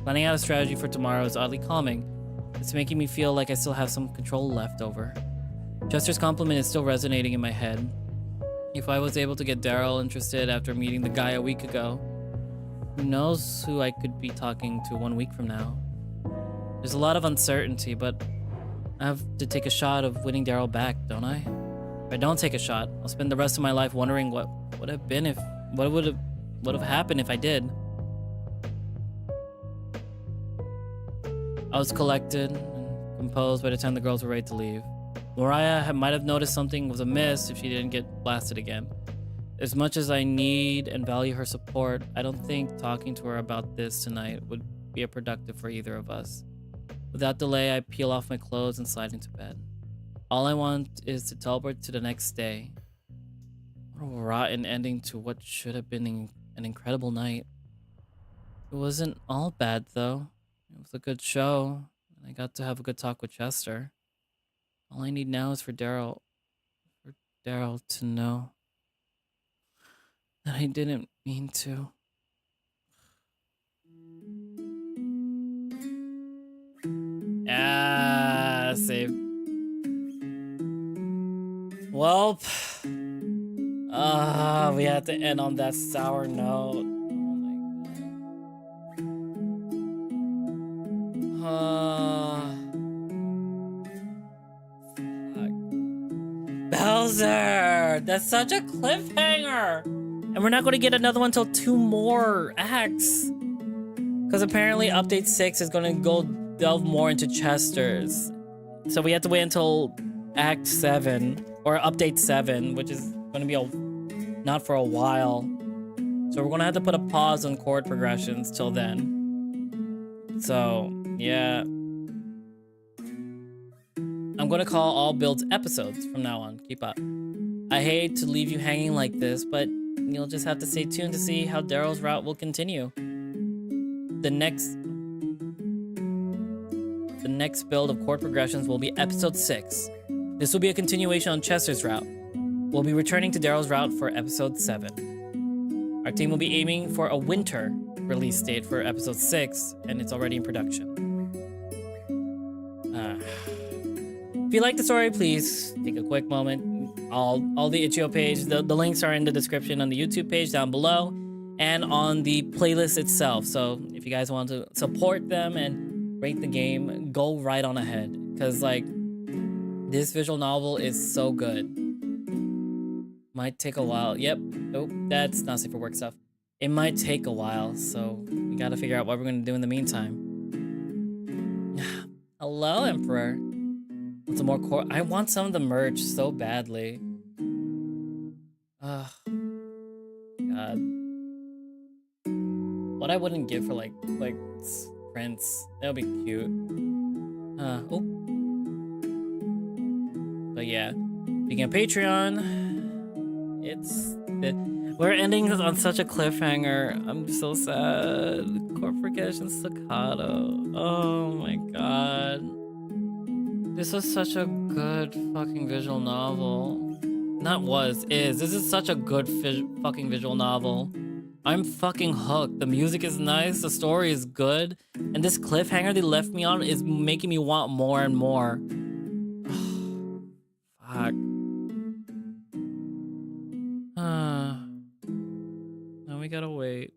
Planning out a strategy for tomorrow is oddly calming. It's making me feel like I still have some control left over. Chester's compliment is still resonating in my head. If I was able to get Daryl interested after meeting the guy a week ago, who knows who I could be talking to 1 week from now. There's a lot of uncertainty, but I have to take a shot of winning Daryl back, don't I? If I don't take a shot, I'll spend the rest of my life wondering what would have happened if I did. I was collected and composed by the time the girls were ready to leave. Mariah might have noticed something was amiss if she didn't get blasted again. As much as I need and value her support, I don't think talking to her about this tonight would be productive for either of us. Without delay, I peel off my clothes and slide into bed. All I want is to teleport to the next day. What a rotten ending to what should have been an incredible night. It wasn't all bad, though. It was a good show, and I got to have a good talk with Chester. All I need now is for Daryl to know that I didn't mean to. Ah, save. Well, we had to end on that sour note. Oh my god. Bowser! That's such a cliffhanger! And we're not going to get another one until 2 more acts. Because apparently update 6 is going to go delve more into Chester's. So we have to wait until Act 7, or update 7, which is going to be not for a while. So we're going to have to put a pause on chord progressions till then. So, yeah. I'm going to call all builds episodes from now on. Keep up. I hate to leave you hanging like this, but you'll just have to stay tuned to see how Daryl's route will continue. The next build of chord progressions will be episode 6. This will be a continuation on Chester's route. We'll be returning to Daryl's route for episode 7. Our team will be aiming for a winter release date for episode 6, and it's already in production. If you like the story, please take a quick moment. All the itch.io page, the links are in the description on the YouTube page down below and on the playlist itself. So if you guys want to support them and rate the game, go right on ahead. Because, like, this visual novel is so good. Might take a while. Yep. Nope. That's not safe for work stuff. It might take a while, so we gotta figure out what we're gonna do in the meantime. Hello, Emperor. Want some more chord? I want some of the merch so badly. Ugh. God. What I wouldn't give for like prints. That would be cute. Oh. But yeah. Speaking of Patreon, we're ending on such a cliffhanger. I'm so sad. Corporation Staccato. Oh my god. This was such a good fucking visual novel. This is such a good fucking visual novel. I'm fucking hooked. The music is nice, the story is good, and this cliffhanger they left me on is making me want more and more. Fuck. Now we gotta wait.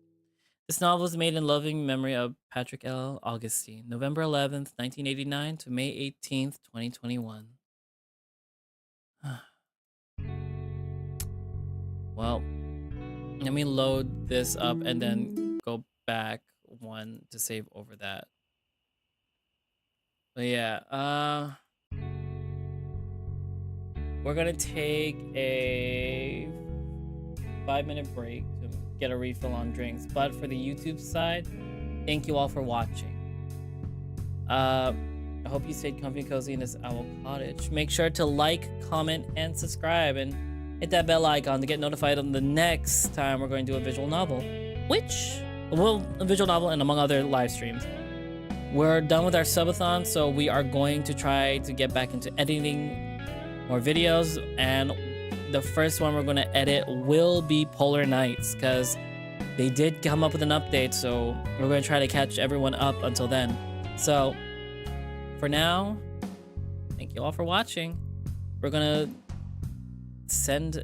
This novel was made in loving memory of Patrick L. Augustine, November 11th, 1989 to May 18th, 2021. Well, let me load this up and then go back one to save over that. But yeah, we're gonna take a 5-minute break to get a refill on drinks. But for the YouTube side, thank you all for watching. I hope you stayed comfy and cozy in this owl cottage. Make sure to like, comment, and subscribe. And hit that bell icon to get notified on the next time we're going to do a visual novel. A visual novel and among other live streams. We're done with our subathon, so we are going to try to get back into editing more videos, and the first one we're going to edit will be Polar Nights, because they did come up with an update, so we're going to try to catch everyone up until then. So, for now, thank you all for watching. We're going to send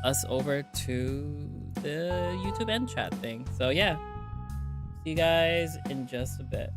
us over to the YouTube end chat thing. So yeah, see you guys in just a bit.